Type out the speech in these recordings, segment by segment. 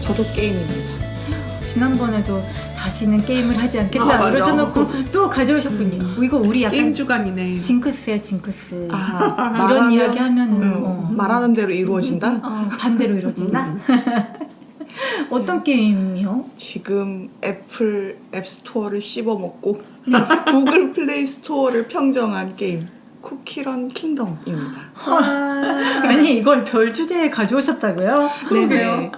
저도 게임입니다. 지난번에도 다시는 게임을 하지 않겠다 그러셔놓고 또 가져오셨군요. 이거 우리 약간 게임 주간이네. 징크스야 징크스. 이런 말하면, 이야기 하면은 말하는 대로 이루어진다? 반대로 이루어진다? 어떤 게임이요? 지금 애플 앱스토어를 씹어먹고 구글 플레이 스토어를 평정한 게임 쿠키런 킹덤입니다. 아니 이걸 별 주제에 가져오셨다고요? 네네.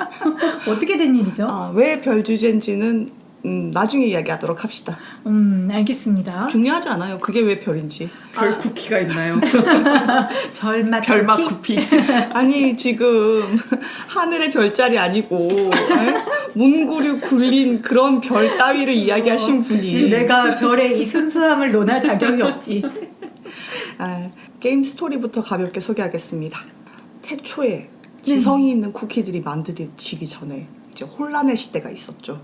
어떻게 된 일이죠? 왜 별 주제인지는 나중에 이야기하도록 합시다. 알겠습니다. 중요하지 않아요. 그게 왜 별인지. 별 쿠키가 있나요? 별맛 별맛 쿠키? 쿠키. 아니 지금 하늘의 별자리 아니고 문구류 굴린 그런 별 따위를 이야기하신 분이 그치, 내가 별의 이 순수함을 논할 자격이 없지. 게임 스토리부터 가볍게 소개하겠습니다. 태초에 지성이 있는 쿠키들이 만들어지기 전에 이제 혼란의 시대가 있었죠.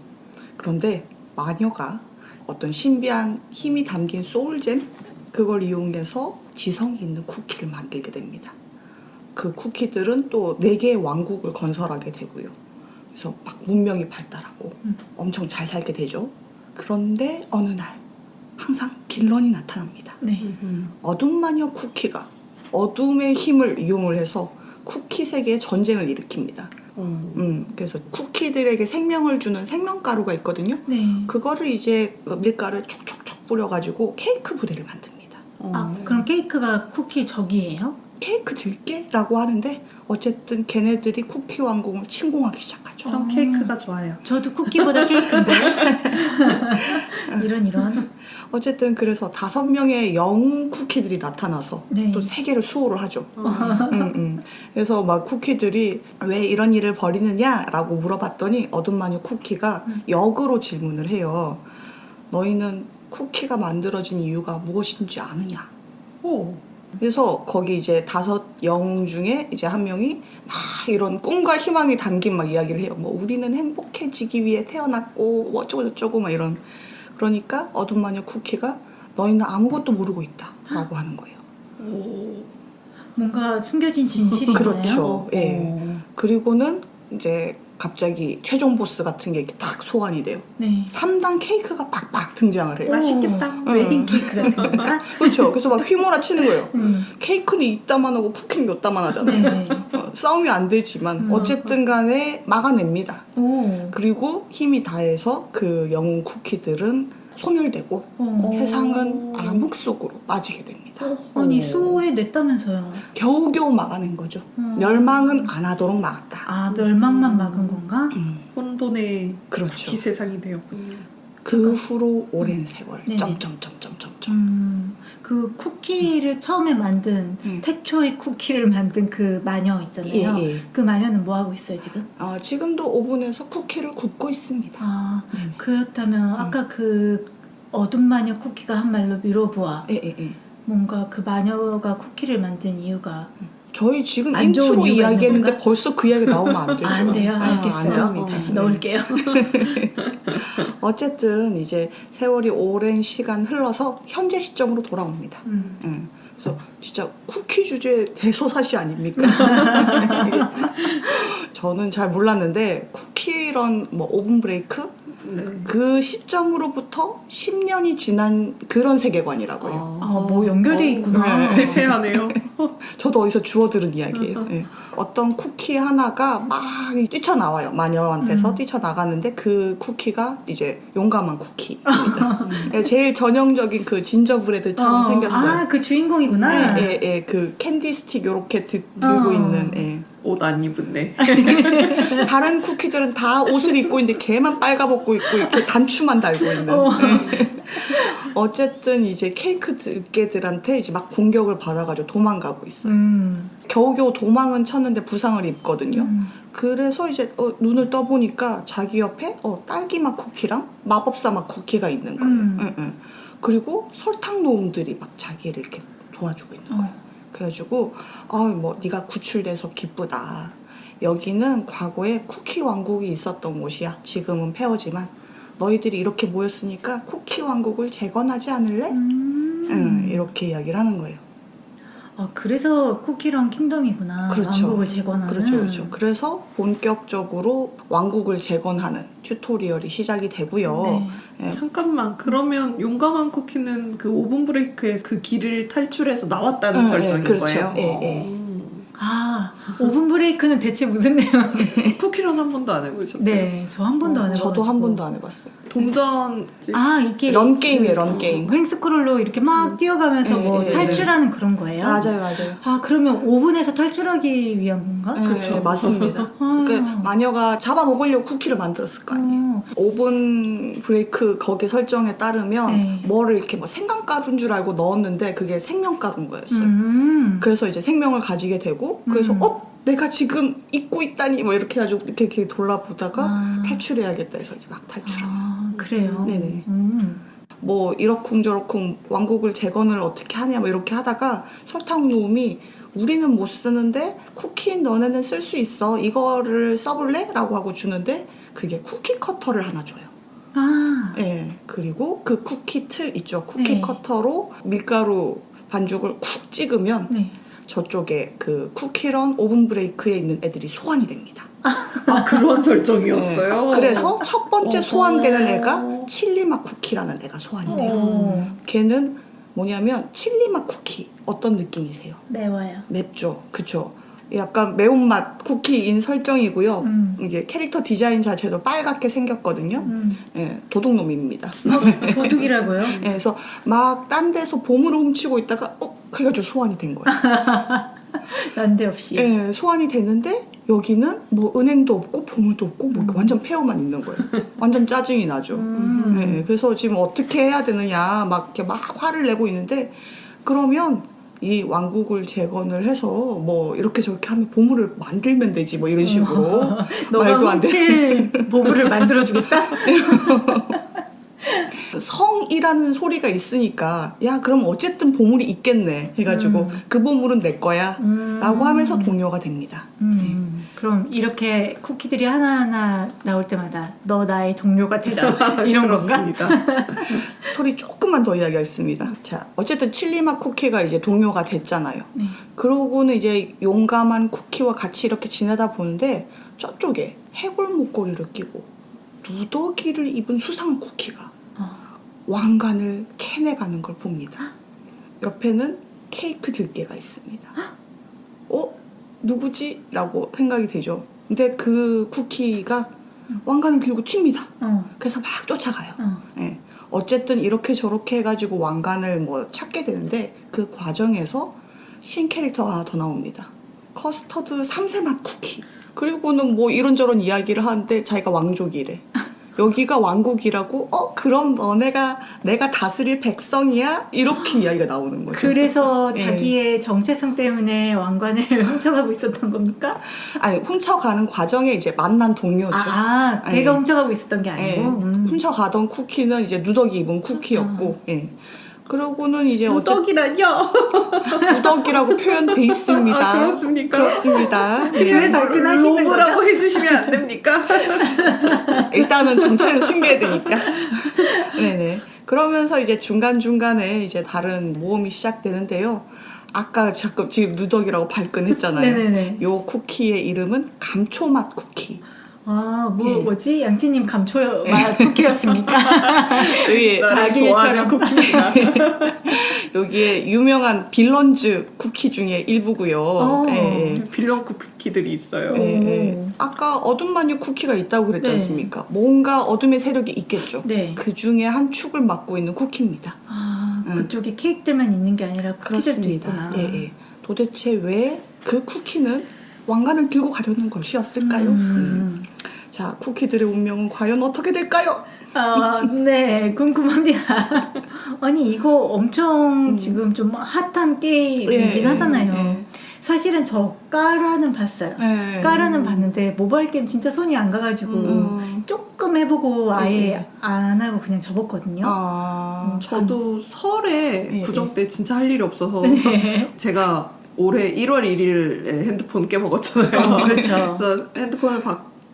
그런데 마녀가 어떤 신비한 힘이 담긴 소울잼 그걸 이용해서 지성이 있는 쿠키를 만들게 됩니다. 그 쿠키들은 또 4개의 왕국을 건설하게 되고요. 그래서 막 문명이 발달하고 엄청 잘 살게 되죠. 그런데 어느 날 항상 빌런이 나타납니다. 네. 어둠 마녀 쿠키가 어둠의 힘을 이용을 해서 쿠키 세계에 전쟁을 일으킵니다. 그래서 쿠키들에게 생명을 주는 생명가루가 있거든요. 네. 그거를 이제 밀가루에 촉촉촉 뿌려가지고 케이크 부대를 만듭니다. 그럼 케이크가 쿠키 적이에요? 케이크 들깨라고 하는데 어쨌든 걔네들이 쿠키 왕국을 침공하기 시작하죠. 전 케이크가 좋아요. 저도 쿠키보다 케이크인데. 이런. 어쨌든 그래서 5명의 영웅 쿠키들이 나타나서 네. 또 세계를 수호를 하죠. 그래서 막 쿠키들이 왜 이런 일을 벌이느냐라고 물어봤더니 어둠 마녀 쿠키가 역으로 질문을 해요. 너희는 쿠키가 만들어진 이유가 무엇인지 아느냐? 그래서 거기 이제 5 영웅 중에 이제 한 명이 막 이런 꿈과 희망이 담긴 막 이야기를 해요. 뭐 우리는 행복해지기 위해 태어났고 뭐 어쩌고 저쩌고 막 이런. 그러니까 어둠 마녀 쿠키가 너희는 아무것도 모르고 있다 라고 하는 거예요. 뭔가 숨겨진 진실이 있나요? 그렇죠. 예. 그리고는 이제 갑자기 최종 보스 같은 게 이렇게 딱 소환이 돼요. 네. 3단 케이크가 팍팍 등장을 해요. 맛있겠다. 웨딩 케이크 같은 건가? 그렇죠. 그래서 막 휘몰아치는 거예요. 케이크는 이따만 하고 쿠키는 몇 다만 하잖아요. 네. 싸움이 안 되지만 어쨌든 간에 막아냅니다. 그리고 힘이 다해서 그 영웅 쿠키들은 소멸되고 세상은 암흑 속으로 빠지게 됩니다. 아니 수호해 냈다면서요? 겨우겨우 막아낸 거죠. 멸망은 안 하도록 막았다. 멸망만 막은 건가? 혼돈의 그렇죠. 쿠키 세상이 되었군요. 그 후로 오랜 세월 네네. 점점점점점점. 그 쿠키를 처음에 만든 태초의 쿠키를 만든 그 마녀 있잖아요. 예. 그 마녀는 뭐 하고 있어요 지금? 지금도 오븐에서 쿠키를 굽고 있습니다. 네네. 그렇다면 아까 그 어둠 마녀 쿠키가 한 말로 미로부아. 예. 뭔가 그 마녀가 쿠키를 만든 이유가 저희 지금 안 좋은 인트로 이유가 이야기했는데 있는 건가? 벌써 그 이야기 나오면 안 되죠. 안 돼요. 안 알겠어요. 됩니다. 다시 넣을게요. 어쨌든 이제 세월이 오랜 시간 흘러서 현재 시점으로 돌아옵니다. 그래서 진짜 쿠키 주제 대소사시 아닙니까? 저는 잘 몰랐는데 쿠키런 뭐 오븐 브레이크 그 시점으로부터 10년이 지난 그런 세계관이라고 해요. 뭐 연결돼 있구나. 세세하네요. 저도 어디서 주워 들은 이야기예요. 예. 어떤 쿠키 하나가 막 뛰쳐나와요. 마녀한테서 뛰쳐나가는데 그 쿠키가 이제 용감한 쿠키입니다. 제일 전형적인 그 진저브레드처럼 생겼어요. 그 주인공이구나. 예. 그 캔디 스틱 요렇게 들고 있는. 예. 옷 안 입었네. 다른 쿠키들은 다 옷을 입고 있는데 걔만 빨가벗고 있고 이렇게 단추만 달고 있는. 어쨌든 이제 케이크 들깨들한테 이제 막 공격을 받아가지고 도망가고 있어요. 겨우겨우 도망은 쳤는데 부상을 입거든요. 그래서 이제 눈을 떠보니까 자기 옆에 딸기맛 쿠키랑 마법사 맛 쿠키가 있는 거예요. 그리고 설탕 놈들이 막 자기를 이렇게 도와주고 있는 거예요. 그래가지고 뭐 네가 구출돼서 기쁘다. 여기는 과거에 쿠키 왕국이 있었던 곳이야. 지금은 폐허지만 너희들이 이렇게 모였으니까 쿠키 왕국을 재건하지 않을래? 이렇게 이야기를 하는 거예요. 아, 그래서 쿠키런 킹덤이구나. 그렇죠. 왕국을 재건하는. 그렇죠. 그래서 본격적으로 왕국을 재건하는 튜토리얼이 시작이 되고요. 네. 예. 잠깐만, 그러면 용감한 쿠키는 그 오븐 브레이크의 그 길을 탈출해서 나왔다는 설정인 그렇죠. 거예요? 예. 아, 오븐 브레이크는 대체 무슨 내용이에요? 쿠키런 한 번도 안 해보셨어요? 네, 저 한 번도 안 해봤어요. 저도 한 번도 안 해봤어요. 동전 아, 이게 런 게임이에요, 런 게임. 횡스크롤로 이렇게 막 뛰어가면서 뭐 네, 탈출하는 그런 거예요? 맞아요. 아, 그러면 오븐에서 탈출하기 위한 건가? 그렇죠. 맞습니다. 아. 그러니까 마녀가 잡아먹으려고 쿠키를 만들었을 거 아니에요. 오븐 브레이크 거기 설정에 따르면 네. 뭐를 이렇게 뭐 생강가루인 줄 알고 넣었는데 그게 생명가루인 거였어요. 그래서 이제 생명을 가지게 되고 그래서 내가 지금 잊고 있다니 뭐 이렇게 해가지고 이렇게 돌아보다가 아. 탈출해야겠다 해서 이제 막 탈출하는. 아, 그래요? 네네. 음. 뭐 이러쿵저러쿵 왕국을 재건을 어떻게 하냐 뭐 이렇게 하다가 설탕놈이 우리는 못 쓰는데 쿠키 너네는 쓸 수 있어 이거를 써볼래? 라고 하고 주는데 그게 쿠키 커터를 하나 줘요. 아, 예. 그리고 그 쿠키 틀 있죠. 쿠키 네. 커터로 밀가루 반죽을 쿡 찍으면 네. 저쪽에 그 쿠키런 오븐 브레이크에 있는 애들이 소환이 됩니다. 아, 그런 설정이었어요? 네. 그래서 첫 번째 소환되는 애가 어. 칠리맛 쿠키라는 애가 소환이 돼요. 어, 걔는 뭐냐면 칠리맛 쿠키 어떤 느낌이세요? 매워요. 맵죠, 그쵸? 약간 매운맛 쿠키인 설정이고요. 이게 캐릭터 디자인 자체도 빨갛게 생겼거든요. 예, 도둑놈입니다. 도둑이라고요? 예, 그래서 막 딴 데서 보물을 훔치고 있다가 그래가지고 소환이 된 거예요. 난데없이. 예, 소환이 됐는데 여기는 뭐 은행도 없고 보물도 없고 뭐 이렇게 완전 폐허만 있는 거예요. 완전 짜증이 나죠. 예, 그래서 지금 어떻게 해야 되느냐 막 이렇게 막 화를 내고 있는데 그러면 이 왕국을 재건을 해서 뭐 이렇게 저렇게 하면 보물을 만들면 되지 뭐 이런 식으로 너가 말도 안 돼. 훔칠 보물을 만들어주겠다? 성이라는 소리가 있으니까 야 그럼 어쨌든 보물이 있겠네 해가지고 그 보물은 내 거야 라고 하면서 동요가 됩니다. 그럼 이렇게 쿠키들이 하나하나 나올 때마다 너 나의 동료가 되라 이런 건가? 그렇습니다. 스토리 조금만 더 이야기하겠습니다. 자, 어쨌든 칠리맛 쿠키가 이제 동료가 됐잖아요. 네. 그러고는 이제 용감한 쿠키와 같이 이렇게 지내다 보는데 저쪽에 해골 목걸이를 끼고 누더기를 입은 수상한 쿠키가 왕관을 캐내가는 걸 봅니다. 옆에는 케이크 들개가 있습니다. 누구지? 라고 생각이 되죠. 근데 그 쿠키가 왕관을 들고 튑니다. 그래서 막 쫓아가요. 예. 어쨌든 이렇게 저렇게 해가지고 왕관을 뭐 찾게 되는데 그 과정에서 신 캐릭터가 하나 더 나옵니다. 커스터드 3세 맛 쿠키. 그리고는 뭐 이런저런 이야기를 하는데 자기가 왕족이래. 여기가 왕국이라고? 그럼 너네가 내가 다스릴 백성이야? 이렇게 이야기가 나오는 거죠. 그래서 예. 자기의 정체성 때문에 왕관을 훔쳐가고 있었던 겁니까? 아니 훔쳐가는 과정에 이제 만난 동료죠. 걔가 훔쳐가고 있었던 게 예. 아니고? 훔쳐가던 쿠키는 이제 누더기 입은 쿠키였고, 예. 그러고는 이제 누더기라뇨? 누더기라고 표현돼 있습니다. 아, 그렇습니까? 그렇습니다. 왜 예. 발끈하시는 로브라고 거죠? 해주시면 안 됩니까? 일단은 정체를 숨겨야 되니까. 네네. 그러면서 이제 중간중간에 이제 다른 모험이 시작되는데요. 아까 자꾸 지금 누더기라고 발끈했잖아요. 네네네. 요 쿠키의 이름은 감초맛 쿠키. 예. 뭐지? 양치님 감초 맛 쿠키였습니까? 여기 나를 좋아하는 쿠키입니다. 여기에 유명한 빌런즈 쿠키 중에 일부고요. 예. 빌런 쿠키들이 있어요. 예. 아까 어둠 마녀 쿠키가 있다고 그랬지 네. 않습니까? 뭔가 어둠의 세력이 있겠죠. 네. 그 중에 한 축을 맡고 있는 쿠키입니다. 그쪽에 케이크들만 있는 게 아니라 쿠키들도 그렇습니다. 있구나. 예. 도대체 왜 그 쿠키는 왕관을 들고 가려는 것이었을까요? 자, 쿠키들의 운명은 과연 어떻게 될까요? 네, 궁금합니다. 아니, 이거 엄청 지금 좀 핫한 게임이긴 하잖아요. 사실은 저 까라는 봤어요. 예. 까라는 봤는데 모바일 게임 진짜 손이 안 가가지고 조금 해보고 아예 안 하고 그냥 접었거든요. 저도 설에 구정 때 진짜 할 일이 없어서 네. 제가 올해 1월 1일에 핸드폰 깨먹었잖아요. 그렇죠. 그래서 핸드폰을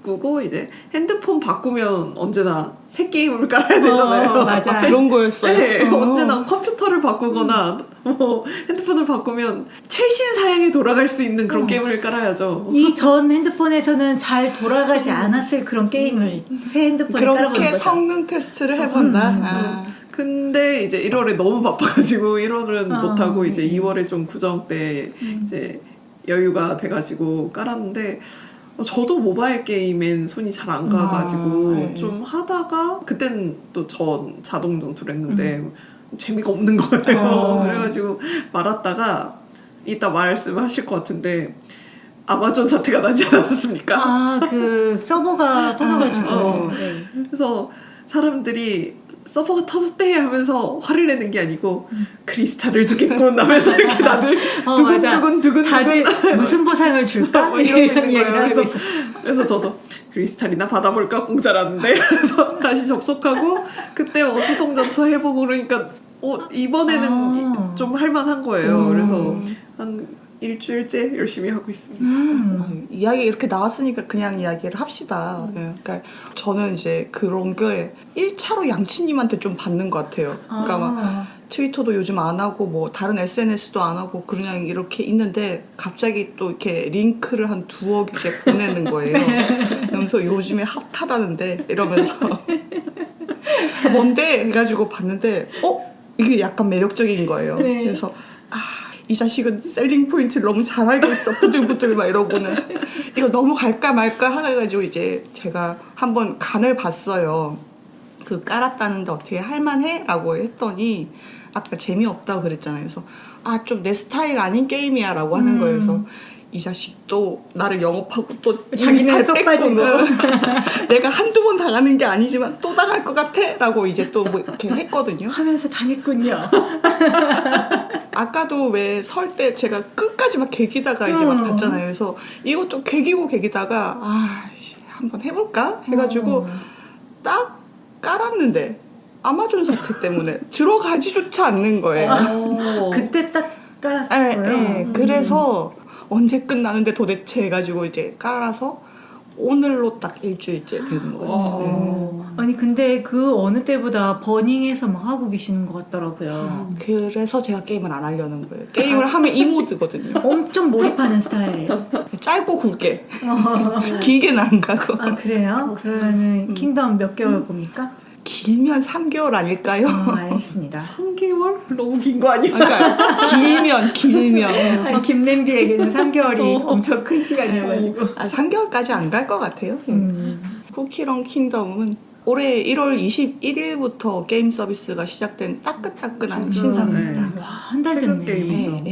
바꾸고 이제 핸드폰 바꾸면 언제나 새 게임을 깔아야 되잖아요. 맞아. 그런 거였어요. 네, 어. 언제나 컴퓨터를 바꾸거나 뭐 핸드폰을 바꾸면 최신 사양에 돌아갈 수 있는 그런 게임을 깔아야죠. 이 전 핸드폰에서는 잘 돌아가지 않았을 그런 게임을 새 핸드폰에 깔아보는 그렇게 거죠. 성능 테스트를 해본다. 아. 근데 이제 1월에 너무 바빠가지고 1월은 못하고 이제 네. 2월에 좀 구정 때 이제 여유가 돼가지고 깔았는데 저도 모바일 게임엔 손이 잘 안 가가지고 네. 좀 하다가 그땐 또 전 자동 전투를 했는데 재미가 없는 거예요. 그래가지고 말았다가 이따 말씀하실 것 같은데 아마존 사태가 나지 않았습니까? 아, 그 서버가 터져가지고. 네. 그래서 사람들이 서버가 터졌대 하면서 화를 내는 게 아니고 크리스탈을 주겠군 하면서 이렇게 다들 맞아. 두근두근 다들 무슨 보상을 줄까? 뭐 이러고 이런 있는 이야기를 거예요. 하고 그래서, 있었어. 그래서 저도 크리스탈이나 받아볼까 공짜라는데 그래서 다시 접속하고 그때 수동전투 해보고 그러니까 이번에는 좀 할만한 거예요. 그래서 한 일주일째 열심히 하고 있습니다. 이야기 이렇게 나왔으니까 그냥 이야기를 합시다. 예, 그러니까 저는 이제 그런 게 1차로 양치님한테 좀 받는 것 같아요. 그러니까 막 트위터도 요즘 안 하고 뭐 다른 SNS도 안 하고 그냥 이렇게 있는데 갑자기 또 이렇게 링크를 한 2억씩 보내는 거예요. 그러면서 요즘에 핫하다는데 이러면서 뭔데? 해가지고 봤는데 이게 약간 매력적인 거예요. 네. 그래서 이 자식은 셀링 포인트를 너무 잘 알고 있어. 부들부들 막 이러고는 이거 넘어갈까 말까 하다가지고 이제 제가 한번 간을 봤어요. 그 깔았다는데 어떻게 할만해? 라고 했더니 아까 재미없다고 그랬잖아요. 그래서 좀 내 스타일 아닌 게임이야 라고 하는 거예요. 그래서 이 자식도 나를 영업하고 또 자기는 쏙 빠진 거. 내가 한두 번 당하는 게 아니지만 또 당할 것 같아 라고 이제 또 뭐 이렇게 했거든요. 하면서 당했군요. 아까도 왜 설 때 제가 끝까지 막 개기다가 이제 막 봤잖아요. 그래서 이것도 개기고 개기다가 한번 해볼까 해가지고 딱 깔았는데 아마존 사태 때문에 들어가지조차 않는 거예요. 그때 딱 깔았어요. 그래서 언제 끝나는데 도대체 해가지고 이제 깔아서 오늘로 딱 일주일째 되는 것 같아요. 아니 근데 그 어느 때보다 버닝해서 막 하고 계시는 것 같더라고요. 그래서 제가 게임을 안 하려는 거예요. 게임을 하면 이 모드거든요. 엄청 몰입하는 스타일이에요. 짧고 굵게. 길게는 안 가고. 아 그래요? 그러면은 킹덤 몇 개월 봅니까? 길면 3개월 아닐까요? 알겠습니다. 3개월? 너무 긴 거 아니야? 그러니까 길면. 아니, 김냄비에게는 3개월이 엄청 큰 시간이어가지고. 3개월까지 안 갈 것 같아요. 쿠키런 킹덤은 올해 1월 21일부터 게임 서비스가 시작된 따끈따끈한 신상입니다. 와, 한 달 최근 됐네. 게임이죠.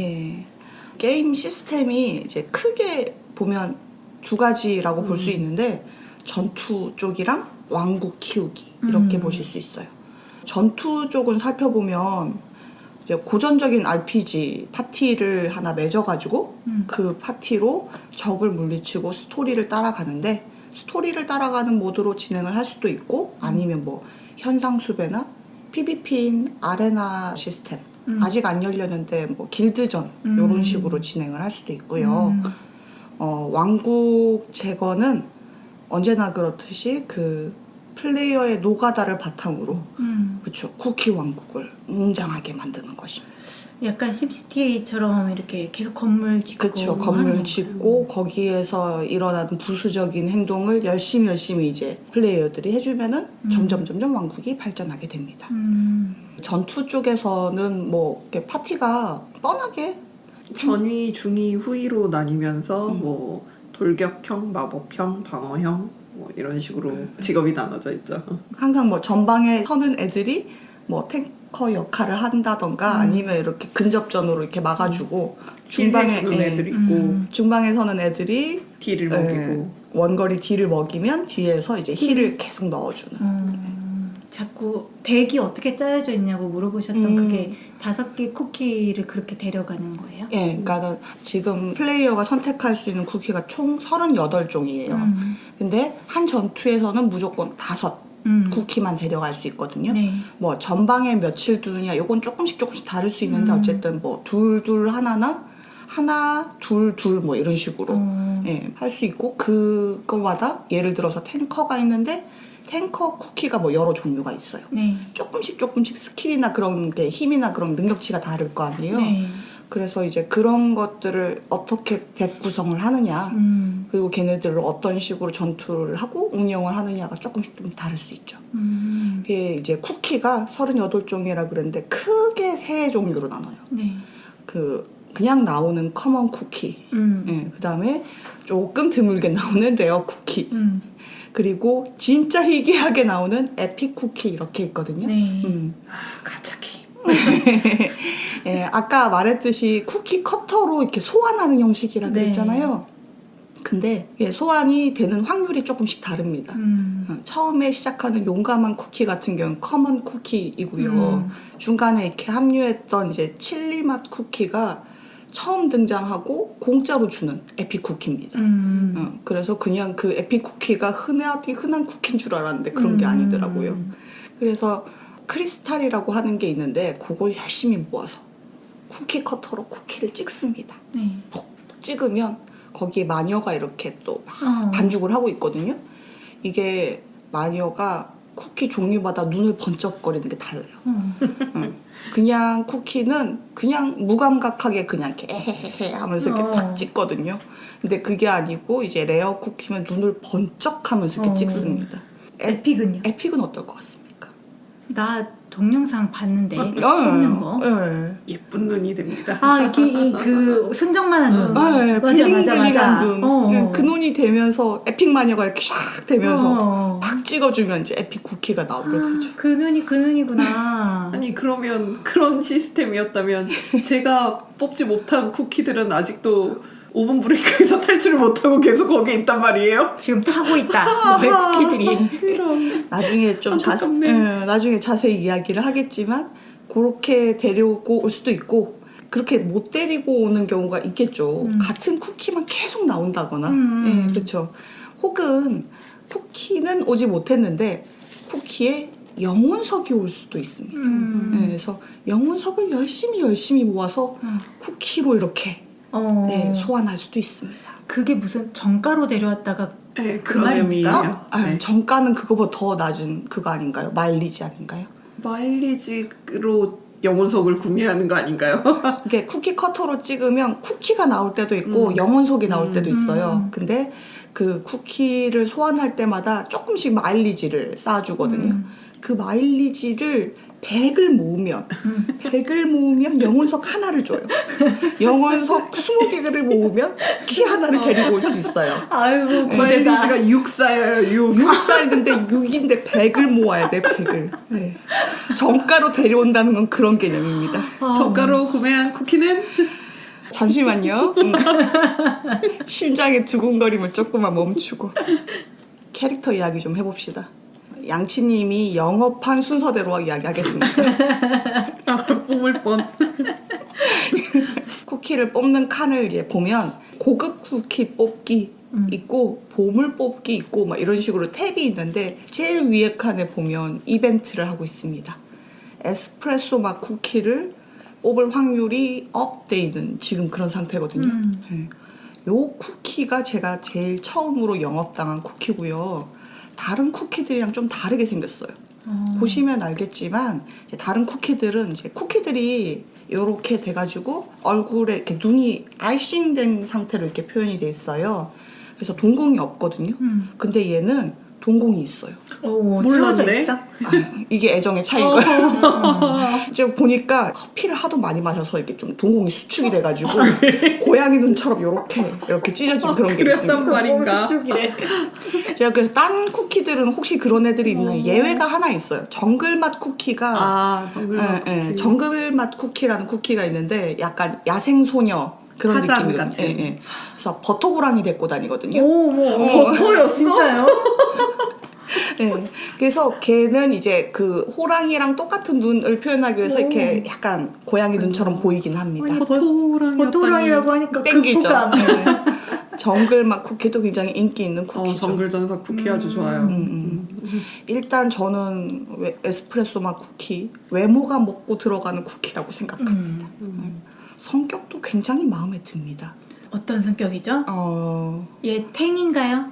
게임 시스템이 이제 크게 보면 두 가지라고 볼 수 있는데 전투 쪽이랑 왕국 키우기 이렇게 보실 수 있어요. 전투 쪽은 살펴보면 이제 고전적인 RPG 파티를 하나 맺어가지고 그 파티로 적을 물리치고 스토리를 따라가는데 스토리를 따라가는 모드로 진행을 할 수도 있고 아니면 뭐 현상수배나 PVP인 아레나 시스템 아직 안 열렸는데 뭐 길드전 이런 식으로 진행을 할 수도 있고요. 왕국 제거는 언제나 그렇듯이 그 플레이어의 노가다를 바탕으로 그렇죠 쿠키 왕국을 웅장하게 만드는 것입니다. 약간 심시티처럼 이렇게 계속 건물 짓고 그렇죠. 건물 짓고 거기에서 일어나는 부수적인 행동을 열심히 이제 플레이어들이 해주면은 점점 왕국이 발전하게 됩니다. 전투 쪽에서는 뭐 이렇게 파티가 뻔하게 전위, 중위, 후위로 나뉘면서 뭐 돌격형, 마법형, 방어형 뭐 이런 식으로 직업이 나눠져 있죠. 항상 뭐 전방에 서는 애들이 뭐 탱커 역할을 한다던가 아니면 이렇게 근접전으로 이렇게 막아주고 중방에 주는 애들 있고 중방에 서는 애들이 딜을 먹이고 원거리 딜을 먹이면 뒤에서 이제 힐을 계속 넣어주는. 자꾸 덱이 어떻게 짜여져 있냐고 물어보셨던 그게 5개 쿠키를 그렇게 데려가는 거예요? 예, 그러니까 지금 플레이어가 선택할 수 있는 쿠키가 총 38종이에요. 근데 한 전투에서는 무조건 5 쿠키만 데려갈 수 있거든요. 네. 뭐 전방에 며칠 두느냐, 요건 조금씩 다를 수 있는데 어쨌든 뭐 둘 하나나 하나, 둘 뭐 이런 식으로 예, 할 수 있고 그거마다 예를 들어서 탱커가 있는데 탱커 쿠키가 뭐 여러 종류가 있어요. 네. 조금씩 스킬이나 그런 게 힘이나 그런 능력치가 다를 거 아니에요. 네. 그래서 이제 그런 것들을 어떻게 덱 구성을 하느냐 그리고 걔네들을 어떤 식으로 전투를 하고 운영을 하느냐가 조금씩 좀 다를 수 있죠. 이게 이제 쿠키가 38종이라 그랬는데 크게 3종류로 나눠요. 네. 그냥 나오는 커먼 쿠키, 예, 그 다음에 조금 드물게 나오는 레어 쿠키, 그리고 진짜 희귀하게 나오는 에픽 쿠키 이렇게 있거든요. 네. 가짜 게임. 예, 아까 말했듯이 쿠키 커터로 이렇게 소환하는 형식이라 네. 그랬잖아요. 근데 예, 소환이 되는 확률이 조금씩 다릅니다. 처음에 시작하는 용감한 쿠키 같은 경우는 커먼 쿠키이고요. 중간에 이렇게 합류했던 이제 칠리 맛 쿠키가 처음 등장하고 공짜로 주는 에픽 쿠키입니다. 그래서 그냥 그 에픽 쿠키가 흔한 쿠키인 줄 알았는데 그런 게 아니더라고요. 그래서 크리스탈이라고 하는 게 있는데 그걸 열심히 모아서 쿠키 커터로 쿠키를 찍습니다. 네. 톡 찍으면 거기에 마녀가 이렇게 또 반죽을 하고 있거든요. 이게 마녀가 쿠키 종류마다 눈을 번쩍거리는 게 달라요. 그냥 쿠키는 그냥 무감각하게 그냥 이렇게 에헤헤 하면서 이렇게 탁 찍거든요. 근데 그게 아니고 이제 레어 쿠키면 눈을 번쩍하면서 이렇게 찍습니다. 에픽은요? 에픽은 어떨 것 같습니까? 나 동영상 봤는데 뽑는 거. 네. 예쁜 눈이 됩니다. 아, 그 순정만한 눈. 네, 맞아. 블링블링한 눈. 어. 그 눈이 되면서 에픽 마녀가 이렇게 샥 되면서 팍 찍어주면 이제 에픽 쿠키가 나오게 되죠. 그 눈이구나. 아니 그러면 그런 시스템이었다면 제가 뽑지 못한 쿠키들은 아직도 5분 브레이크에서 탈출을 못하고 계속 거기 있단 말이에요? 지금 타고 있다. 너의 쿠키들이. 이런. 나중에 좀 나중에 자세히 이야기를 하겠지만 그렇게 데려오고 올 수도 있고 그렇게 못 데리고 오는 경우가 있겠죠. 같은 쿠키만 계속 나온다거나. 네, 그렇죠. 혹은 쿠키는 오지 못했는데 쿠키에 영혼석이 올 수도 있습니다. 네, 그래서 영혼석을 열심히 모아서 쿠키로 이렇게 네, 소환할 수도 있습니다. 그게 무슨 정가로 데려왔다가 네, 그 그런 말입니까? 의미예요. 네. 정가는 그거보다 더 낮은 그거 아닌가요? 마일리지 아닌가요? 마일리지로 영혼석을 구매하는 거 아닌가요? 이게 쿠키 커터로 찍으면 쿠키가 나올 때도 있고 영혼석이 나올 때도 있어요. 근데 그 쿠키를 소환할 때마다 조금씩 마일리지를 쌓아주거든요. 그 마일리지를 100을 모으면 영혼석 하나를 줘요. 영혼석 20개를 모으면 키 하나를 데리고 올 수 있어요. 아이고 마일리지가 6 쌓여요. 6 쌓이는데 6인데 100을 모아야 돼. 100을. 네. 정가로 데려온다는 건 그런 개념입니다. 정가로 구매한 쿠키는 잠시만요. 심장의 두근거림을 조금만 멈추고 캐릭터 이야기 좀 해봅시다. 양치님이 영업한 순서대로 이야기하겠습니다. 뽑을 뻔. 쿠키를 뽑는 칸을 이제 보면 고급 쿠키 뽑기 있고 보물 뽑기 있고 막 이런 식으로 탭이 있는데 제일 위에 칸에 보면 이벤트를 하고 있습니다. 에스프레소 맛 쿠키를 뽑을 확률이 업돼 있는 지금 그런 상태거든요. 네. 요 쿠키가 제가 제일 처음으로 영업당한 쿠키고요. 다른 쿠키들이랑 좀 다르게 생겼어요. 보시면 알겠지만 이제 다른 쿠키들은 이제 쿠키들이 이렇게 돼가지고 얼굴에 이렇게 눈이 아이싱된 상태로 이렇게 표현이 돼 있어요. 그래서 동공이 없거든요. 근데 얘는 동공이 있어요. 몰랐어. 있어? 이게 애정의 차이고요. 이제 보니까 커피를 하도 많이 마셔서 이렇게 좀 동공이 수축이 돼가지고 고양이 눈처럼 이렇게 찢어진 그런 게 있습니다. 그랬단 말인가? 수축이래. 제가 그래서 딴 쿠키들은 혹시 그런 애들이 있는 예외가 하나 있어요. 정글맛 쿠키가 정글맛 쿠키. 정글맛 쿠키라는 쿠키가 있는데 약간 야생소녀 그런 화장 느낌이거든요. 같은. 그래서 버터고랑이 데리고 다니거든요. 버터였어? 진짜요? 네. 그래서 걔는 이제 그 호랑이랑 똑같은 눈을 표현하기 위해서 이렇게 약간 고양이 눈처럼 보이긴 합니다. 버터랑이라고 하니까 땡기죠. 극복감. 정글맛 쿠키도 굉장히 인기 있는 쿠키죠. 정글전사 쿠키 아주 좋아요. 일단 저는 에스프레소 맛 쿠키 외모가 먹고 들어가는 쿠키라고 생각합니다. 성격도 굉장히 마음에 듭니다. 어떤 성격이죠? 얘 탱인가요?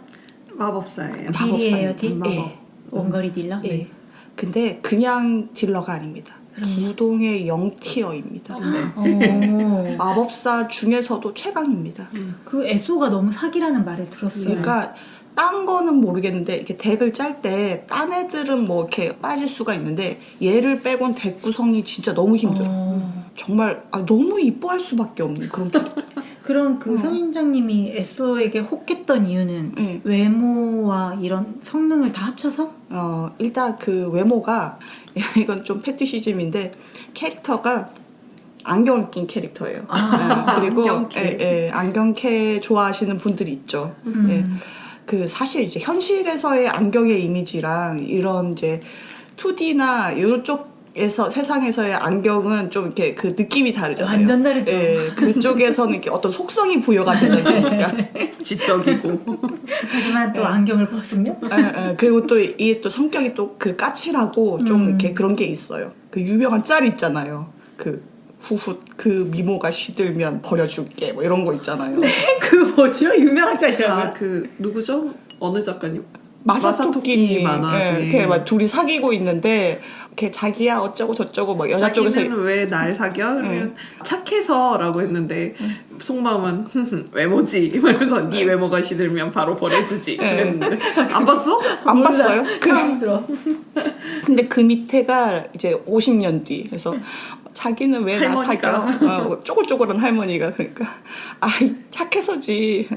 마법사예요. 딜이에요, 딜? 마법. 예. 원거리 딜러? 예. 근데 그냥 딜러가 아닙니다. 그럼요. 부동의 0티어입니다. 오. 마법사 중에서도 최강입니다. 그 에소가 너무 사기라는 말을 들었어요. 그러니까 딴 거는 모르겠는데 이렇게 덱을 짤 때 딴 애들은 뭐 이렇게 빠질 수가 있는데 얘를 빼곤 덱 구성이 진짜 너무 힘들어. 정말 너무 이뻐할 수밖에 없는 그런 캐릭터. 그럼 그 선인장님이 에소에게 혹했던 이유는 네. 외모와 이런 성능을 다 합쳐서? 일단 그 외모가 이건 좀 패티시즘인데 캐릭터가 안경을 낀 캐릭터예요. 그리고 안경캐. 안경캐 좋아하시는 분들이 있죠. 예. 그 사실 이제 현실에서의 안경의 이미지랑 이런 이제 2D나 이쪽에서 세상에서의 안경은 좀 이렇게 그 느낌이 다르잖아요. 완전 다르죠. 예, 그쪽에서는 이렇게 어떤 속성이 부여가 되지 않습니까? 지적이고. 하지만 또 안경을 벗으면? 그리고 또 이게 또 성격이 또 그 까칠하고 좀 이렇게 그런 게 있어요. 그 유명한 짤 있잖아요. 그 후후 그 미모가 시들면 버려줄게 뭐 이런 거 있잖아요. 그 뭐죠? 유명한 짤이라고요? 그 누구죠? 어느 작가님? 마사토끼 만화 중에 이렇게 막 둘이 사귀고 있는데 이렇게 자기야 어쩌고 저쩌고 뭐 여자 쪽에서 자기는 왜 날 사겨? 그러면 착해서라고 했는데 속마음은 외모지 이러면서 네 외모가 시들면 바로 버려주지 그랬는데 안 봤어? 안 봤어요? 처음 들어. 근데 그 밑에가 이제 50년 뒤 그래서 자기는 왜 나 할머니가. 사겨? 쪼글쪼글한 할머니가 그러니까 아이 착해서지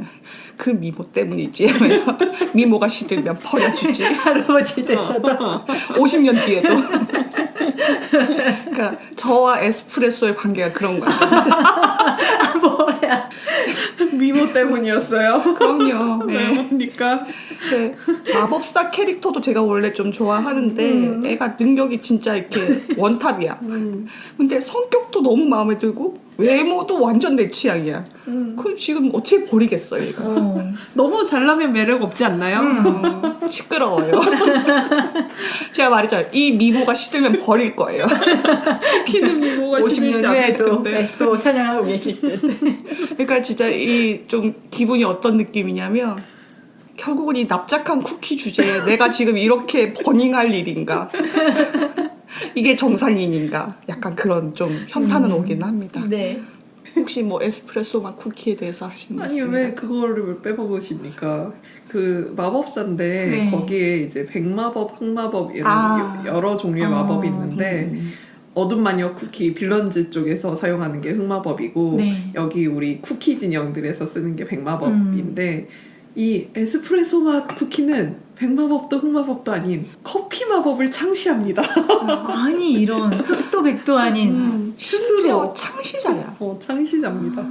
그 미모 때문이지 하면서 미모가 시들면 버려주지 할아버지 됐어도 50년 뒤에도 그러니까 저와 에스프레소의 관계가 그런 거야. 뭐야? 미모 때문이었어요. 그럼요. 네. 외모니까. 그 마법사 캐릭터도 제가 원래 좀 좋아하는데 애가 능력이 진짜 이렇게 원탑이야. 근데 성격도 너무 마음에 들고 외모도 완전 내 취향이야. 그럼 지금 어떻게 버리겠어요, 얘가. 너무 잘나면 매력 없지 않나요? 시끄러워요. 제가 말했잖아요. 이 미모가 시들면 버릴 거예요. 키는 미모가 50년 시들지 않을 후에도 텐데. 에소 찬양하고 계실 듯. 그러니까 진짜 이 좀 기분이 어떤 느낌이냐면 결국은 이 납작한 쿠키 주제에 내가 지금 이렇게 버닝할 일인가? 이게 정상인인가? 약간 그런 좀 현타는 오긴 합니다. 네. 혹시 뭐 에스프레소 맛 쿠키에 대해서 하시는 아니 말씀? 왜 그거를 빼먹으십니까? 그 마법사인데 네. 거기에 이제 백마법, 흑마법 이런 여러 종류의 마법이 있는데 어둠 마녀 쿠키 빌런즈 쪽에서 사용하는 게 흑마법이고 네. 여기 우리 쿠키 진영들에서 쓰는 게 백마법인데 이 에스프레소 맛 쿠키는 백마법도 흑마법도 아닌 커피 마법을 창시합니다. 아니 이런 흑도 백도 아닌 스스로 창시자야. 창시자입니다.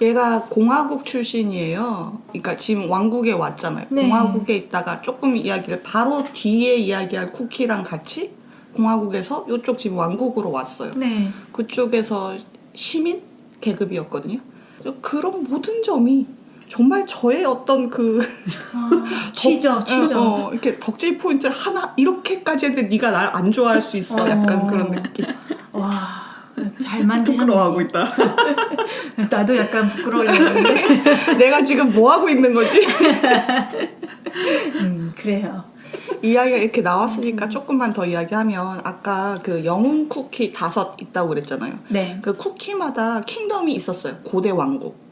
얘가 공화국 출신이에요. 그러니까 지금 왕국에 왔잖아요. 네. 공화국에 있다가 조금 이야기를 바로 뒤에 이야기할 쿠키랑 같이 공화국에서 이쪽 지금 왕국으로 왔어요. 네. 그쪽에서 시민 계급이었거든요. 그런 모든 점이 정말 저의 어떤 그 취죠. 이렇게 덕질 포인트를 하나 이렇게까지 했는데 네가 날 안 좋아할 수 있어. 약간 그런 느낌. 와, 잘 만드셨네. 부끄러워하고 있다. 나도 약간 부끄러워했는데. 내가 지금 뭐 하고 있는 거지? 그래요. 이야기가 이렇게 나왔으니까 조금만 더 이야기하면 아까 그 영웅 쿠키 5 있다고 그랬잖아요. 네. 그 쿠키마다 킹덤이 있었어요. 고대 왕국.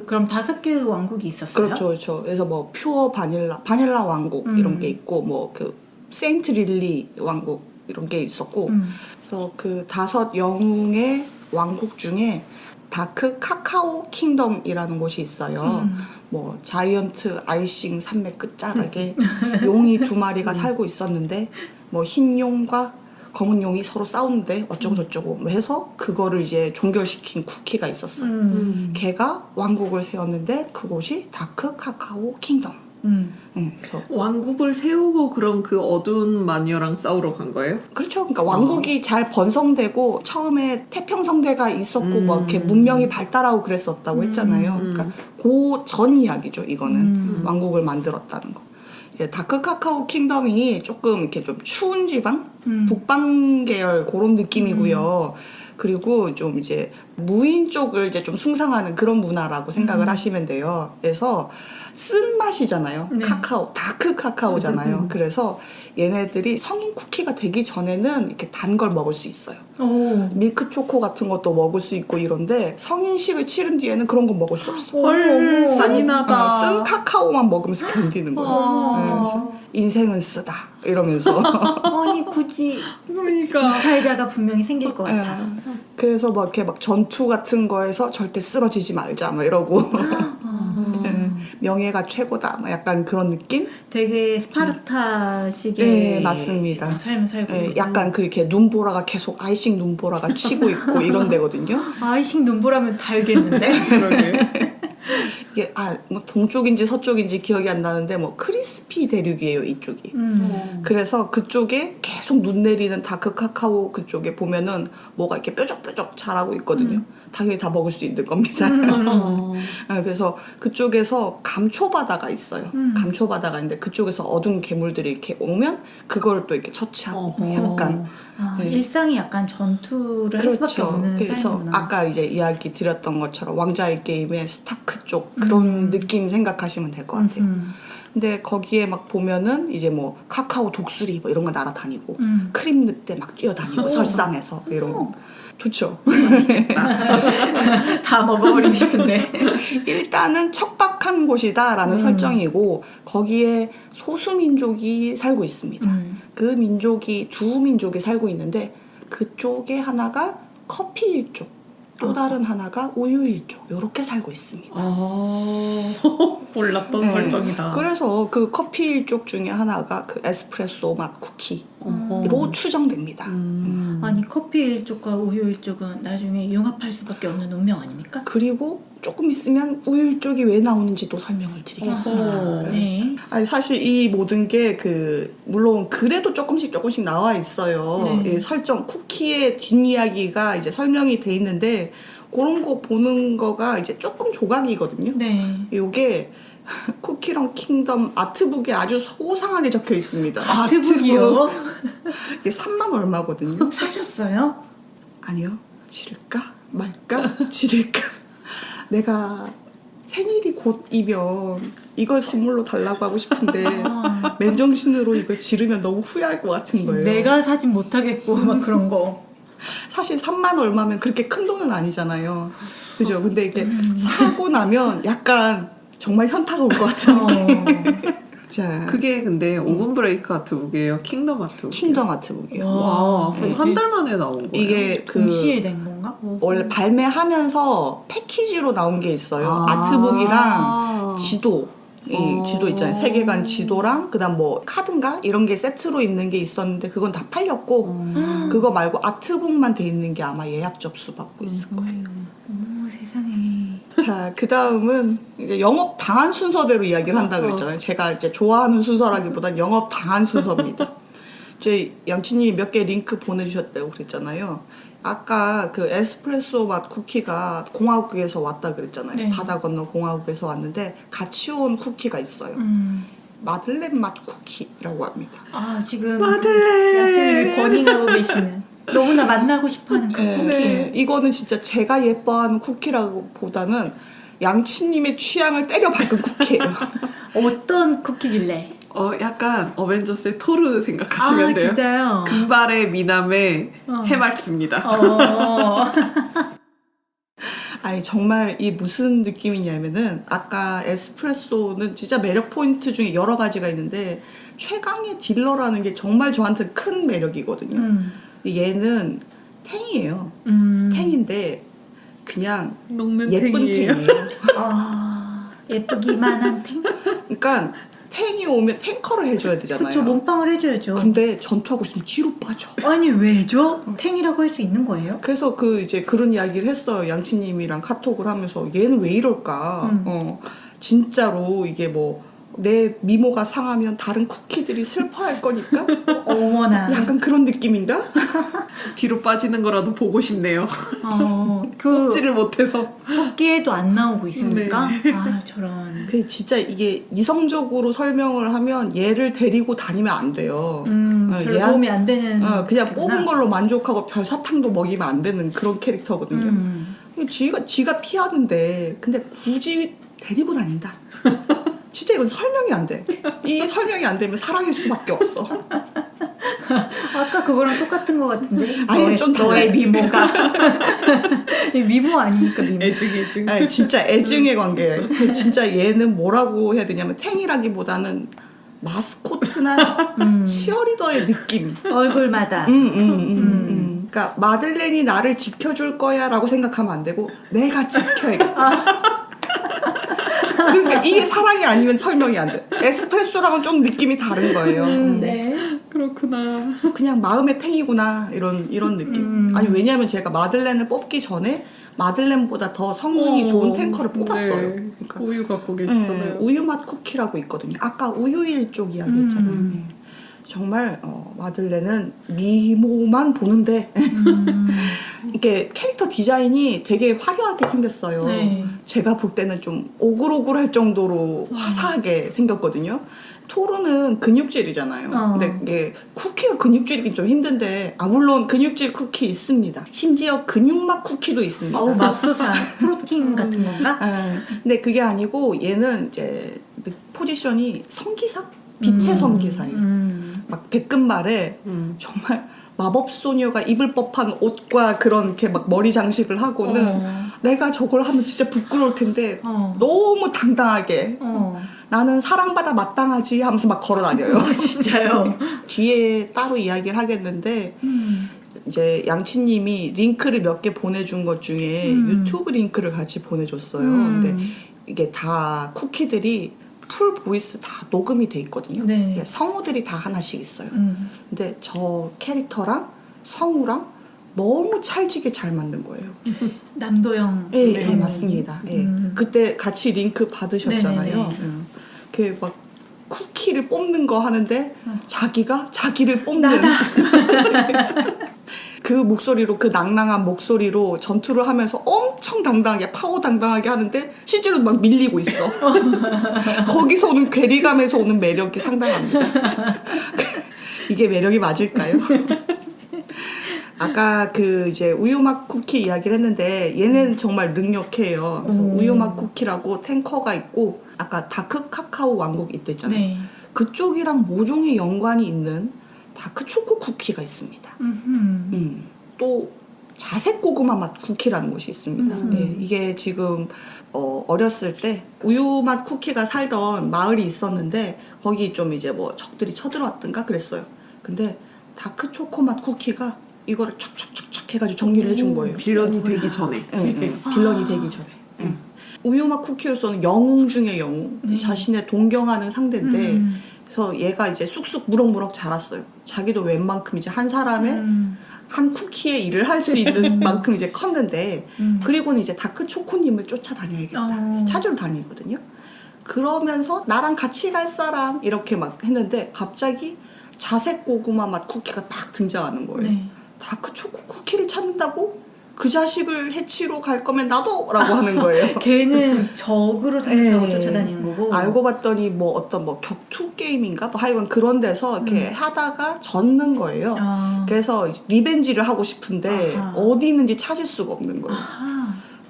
그럼 5개의 왕국이 있었어요? 그렇죠, 그렇죠. 그래서 뭐 퓨어 바닐라 왕국 이런 게 있고 뭐 그 세인트 릴리 왕국 이런 게 있었고, 그래서 그 5 영웅의 왕국 중에 다크 카카오 킹덤이라는 곳이 있어요. 뭐 자이언트 아이싱 산맥 끝자락에 용이 2마리가 살고 있었는데 뭐 흰 용과 검은 용이 서로 싸우는데 어쩌고 저쩌고 해서 그거를 이제 종결시킨 쿠키가 있었어요. 걔가 왕국을 세웠는데 그곳이 다크 카카오 킹덤. 그래서 왕국을 세우고 그럼 그 어두운 마녀랑 싸우러 간 거예요? 그렇죠. 그러니까 왕국이 잘 번성되고 처음에 태평성대가 있었고 뭐 이렇게 문명이 발달하고 그랬었다고 했잖아요. 그러니까 그 전 이야기죠. 이거는 왕국을 만들었다는 거. 다크 카카오 킹덤이 조금 이렇게 좀 추운 지방, 북방 계열 그런 느낌이고요. 그리고 좀 이제 무인 쪽을 이제 좀 숭상하는 그런 문화라고 생각을 하시면 돼요. 그래서 쓴 맛이잖아요. 네. 카카오, 다크 카카오잖아요. 그래서 얘네들이 성인 쿠키가 되기 전에는 이렇게 단 걸 먹을 수 있어요. 오. 밀크 초코 같은 것도 먹을 수 있고 이런데 성인식을 치른 뒤에는 그런 건 먹을 수 없어. 헐, 어머. 잔인하다. 쓴 카카오만 먹으면서 견디는 거예요. 네, 그래서 인생은 쓰다 이러면서. 아니 굳이 그러니까. 이탈자가 분명히 생길 것 같아. 그래서 막 이렇게 막 전투 같은 거에서 절대 쓰러지지 말자 막 이러고 명예가 최고다 막 약간 그런 느낌? 되게 스파르타식의 네, 맞습니다. 삶을 살고 네, 있고. 약간 그렇게 눈보라가 계속 아이싱 눈보라가 치고 있고 이런 데거든요. 아이싱 눈보라면 달겠는데? 그러게. 이게 뭐 동쪽인지 서쪽인지 기억이 안 나는데 뭐 크리스피 대륙이에요 이쪽이. 그래서 그쪽에 계속 눈 내리는 다크 카카오 그쪽에 보면은 뭐가 이렇게 뾰족뾰족 자라고 있거든요. 당연히 다 먹을 수 있는 겁니다. 그래서 그쪽에서 감초바다가 있어요. 감초바다가 있는데 그쪽에서 어두운 괴물들이 이렇게 오면 그걸 또 이렇게 처치하고 약간 네. 일상이 약간 전투를 할 수밖에 그렇죠. 없는 그래서 삶이구나. 아까 이제 이야기 드렸던 것처럼 왕자의 게임의 스타크 쪽 그런 느낌 생각하시면 될 것 같아요. 근데 거기에 막 보면은 이제 뭐 카카오 독수리 뭐 이런 거 날아다니고 크림 늑대 막 뛰어다니고 설산에서 이런 거 좋죠. 다 먹어버리고 싶은데. 일단은 척박한 곳이다라는 설정이고 거기에 소수민족이 살고 있습니다. 그 민족이 두 민족이 살고 있는데 그쪽에 하나가 커피일족 또 다른 하나가 우유일족 이렇게 살고 있습니다. 몰랐던 네. 설정이다. 그래서 그 커피일족 중에 하나가 그 에스프레소 맛 쿠키로 추정됩니다. 아니 커피 일쪽과 우유 일쪽은 나중에 융합할 수밖에 없는 운명 아닙니까? 그리고 조금 있으면 우유일족이 왜 나오는지도 설명을 드리겠습니다. 어허. 네. 아니 사실 이 모든 게 물론 글에도 조금씩 나와 있어요. 네. 이 설정 쿠키의 뒷이야기가 이제 설명이 돼 있는데 그런 거 보는 거가 이제 조금 조각이거든요. 네. 이게 쿠키런 킹덤 아트북에 아주 소상하게 적혀 있습니다. 아트북이요? 이게 3만 얼마거든요. 사셨어요? 아니요. 지를까 말까 지를까. 내가 생일이 곧이면 이걸 선물로 달라고 하고 싶은데 맨정신으로 이걸 지르면 너무 후회할 것 같은 거예요. 내가 사진 못하겠고 막 그런 거. 사실 3만 얼마면 그렇게 큰 돈은 아니잖아요. 그죠? 근데 이게 사고 나면 약간 정말 현타가 올 것 같은 느낌. 자, 그게 근데 오븐 브레이크 아트북이에요? 킹덤 아트북? 킹덤 아트북이에요. 와, 그럼 네. 한 달 만에 나온 거예요? 이게 동시에 된 건가? 원래 발매하면서 패키지로 나온 게 있어요. 아트북이랑 지도. 지도 있잖아요. 세계관 지도랑 그다음 뭐 카드인가 이런 게 세트로 있는 게 있었는데 그건 다 팔렸고 그거 말고 아트북만 돼 있는 게 아마 예약 접수 받고 있을 거예요. 어머 세상에. 자, 그 다음은 이제 영업 당한 순서대로 이야기를 한다 그랬잖아요. 제가 이제 좋아하는 순서라기보단 영업 당한 순서입니다. 제 양치님이 몇 개 링크 보내주셨다고 그랬잖아요. 아까 그 에스프레소 맛 쿠키가 공화국에서 왔다 그랬잖아요. 네. 바다 건너 공화국에서 왔는데 같이 온 쿠키가 있어요. 마들렌 맛 쿠키라고 합니다. 아 지금 마들렌! 양치님이 버닝하고 계시는 너무나 만나고 싶어하는 그 쿠키. 네, 이거는 진짜 제가 예뻐하는 쿠키라고 보다는 양치님의 취향을 때려 박은 쿠키예요. 어떤 쿠키길래? 약간 어벤져스의 토르 생각하시면 돼요. 진짜요? 금발의 미남의 어. 해맑습니다. 아니 정말 이 무슨 느낌이냐면은 아까 에스프레소는 진짜 매력 포인트 중에 여러 가지가 있는데 최강의 딜러라는 게 정말 저한테 큰 매력이거든요. 얘는 탱이에요. 탱인데 그냥 녹는 예쁜 탱이에요. 탱이에요. 예쁘기만 한 탱? 그러니까 탱이 오면 탱커를 해줘야 되잖아요. 그쵸, 몸빵을 해줘야죠. 근데 전투하고 있으면 뒤로 빠져. 아니 왜죠? 탱이라고 할 수 있는 거예요? 그래서 이제 그런 이야기를 했어요. 양치님이랑 카톡을 하면서 얘는 왜 이럴까? 진짜로 이게 뭐 내 미모가 상하면 다른 쿠키들이 슬퍼할 거니까 어머나. 약간 그런 느낌인가? 뒤로 빠지는 거라도 보고 싶네요. 그 뽑지를 못해서. 뽑기에도 안 나오고 있으니까. 네. 아 저런. 그 진짜 이게 이성적으로 설명을 하면 얘를 데리고 다니면 안 돼요. 별로 얘한- 도움이 안 되는. 그냥 거구나. 뽑은 걸로 만족하고 별 사탕도 먹이면 안 되는 그런 캐릭터거든요. 지가 피하는데 근데 굳이 데리고 다닌다. 진짜 이건 설명이 안 돼. 이 설명이 안 되면 사랑일 수밖에 없어. 아까 그거랑 똑같은 것 같은데. 아니, 좀 너의 달라요. 미모가. 미모 아니니까 미모. 애증. 아니, 진짜 애증의 관계. 진짜 얘는 뭐라고 해야 되냐면 탱이라기보다는 마스코트나 치어리더의 느낌. 얼굴마다. 그러니까 마들렌이 나를 지켜줄 거야라고 생각하면 안 되고 내가 지켜야겠다. 그러니까 이게 사랑이 아니면 설명이 안 돼. 에스프레소랑은 좀 느낌이 다른 거예요. 네. 그렇구나. 그래서 그냥 마음의 탱이구나 이런 느낌. 아니 왜냐하면 제가 마들렌을 뽑기 전에 마들렌보다 더 성능이 좋은 탱커를 뽑았어요. 네. 그러니까 우유 갖고 네, 계셨어요. 우유 맛 쿠키라고 있거든요. 아까 우유일 쪽 이야기했잖아요. 네. 정말 마들렌은 미모만 보는데 이게 캐릭터 디자인이 되게 화려하게 생겼어요. 네. 제가 볼 때는 좀 오글오글할 정도로 화사하게 생겼거든요. 토르는 근육질이잖아요. 근데 이게 쿠키가 근육질이긴 좀 힘든데 물론 근육질 쿠키 있습니다. 심지어 근육맛 쿠키도 있습니다. 맙소사 프로틴 같은 건가? 근데 그게 아니고 얘는 이제 포지션이 성기사? 빛의 성기사예요. 막 백금말에 정말 마법소녀가 입을 법한 옷과 그런 이렇게 막 머리 장식을 하고는 내가 저걸 하면 진짜 부끄러울 텐데 너무 당당하게 나는 사랑받아 마땅하지 하면서 막 걸어 다녀요. 진짜요? 뒤에 따로 이야기를 하겠는데 이제 양치님이 링크를 몇 개 보내준 것 중에 유튜브 링크를 같이 보내줬어요. 근데 이게 다 쿠키들이 풀 보이스 다 녹음이 돼 있거든요. 네. 성우들이 다 하나씩 있어요. 근데 저 캐릭터랑 성우랑 너무 찰지게 잘 맞는 거예요. 남도영. 예, 네. 예, 맞습니다. 예. 그때 같이 링크 받으셨잖아요. 그 막 쿠키를 뽑는 거 하는데 자기가 자기를 뽑는 그 목소리로 그 낭낭한 목소리로 전투를 하면서 엄청 당당하게 파워 당당하게 하는데 실제로 막 밀리고 있어. 거기서 오는 괴리감에서 오는 매력이 상당합니다. 이게 매력이 맞을까요? 아까 그 이제 우유맛 쿠키 이야기를 했는데 얘는 정말 능력해요. 그래서 우유맛 쿠키라고 탱커가 있고 아까 다크 카카오 왕국 있댔잖아요. 네. 그쪽이랑 모종의 연관이 있는 다크 초코 쿠키가 있습니다. 또 자색 고구마 맛 쿠키라는 곳이 있습니다. 예, 이게 지금 어렸을 때 우유맛 쿠키가 살던 마을이 있었는데 거기 좀 이제 뭐 적들이 쳐들어왔던가 그랬어요. 근데 다크 초코 맛 쿠키가 이거를 촥촥촥촥 해가지고 정리를 해준 거예요. 빌런이 되기 전에. 예, 예. 빌런이 되기 전에. 예. 우유맛 쿠키로서는 영웅 중의 영웅, 자신의 동경하는 상대인데 그래서 얘가 이제 쑥쑥 무럭무럭 자랐어요. 자기도 웬만큼 이제 한 사람의 한 쿠키의 일을 할 수 있는 만큼 이제 컸는데 그리고는 이제 다크 초코님을 쫓아다녀야겠다. 찾으러 다니거든요. 그러면서 나랑 같이 갈 사람 이렇게 막 했는데 갑자기 자색 고구마 맛 쿠키가 딱 등장하는 거예요. 네. 다크 초코 쿠키를 찾는다고? 그 자식을 해치러 갈 거면 나도! 라고 하는 거예요. 걔는 적으로 생각하고 네. 쫓아다니는 거고. 알고 봤더니 뭐 어떤 뭐 격투 게임인가? 뭐 하여간 그런 데서 이렇게 하다가 졌는 거예요. 그래서 리벤지를 하고 싶은데 아하. 어디 있는지 찾을 수가 없는 거예요.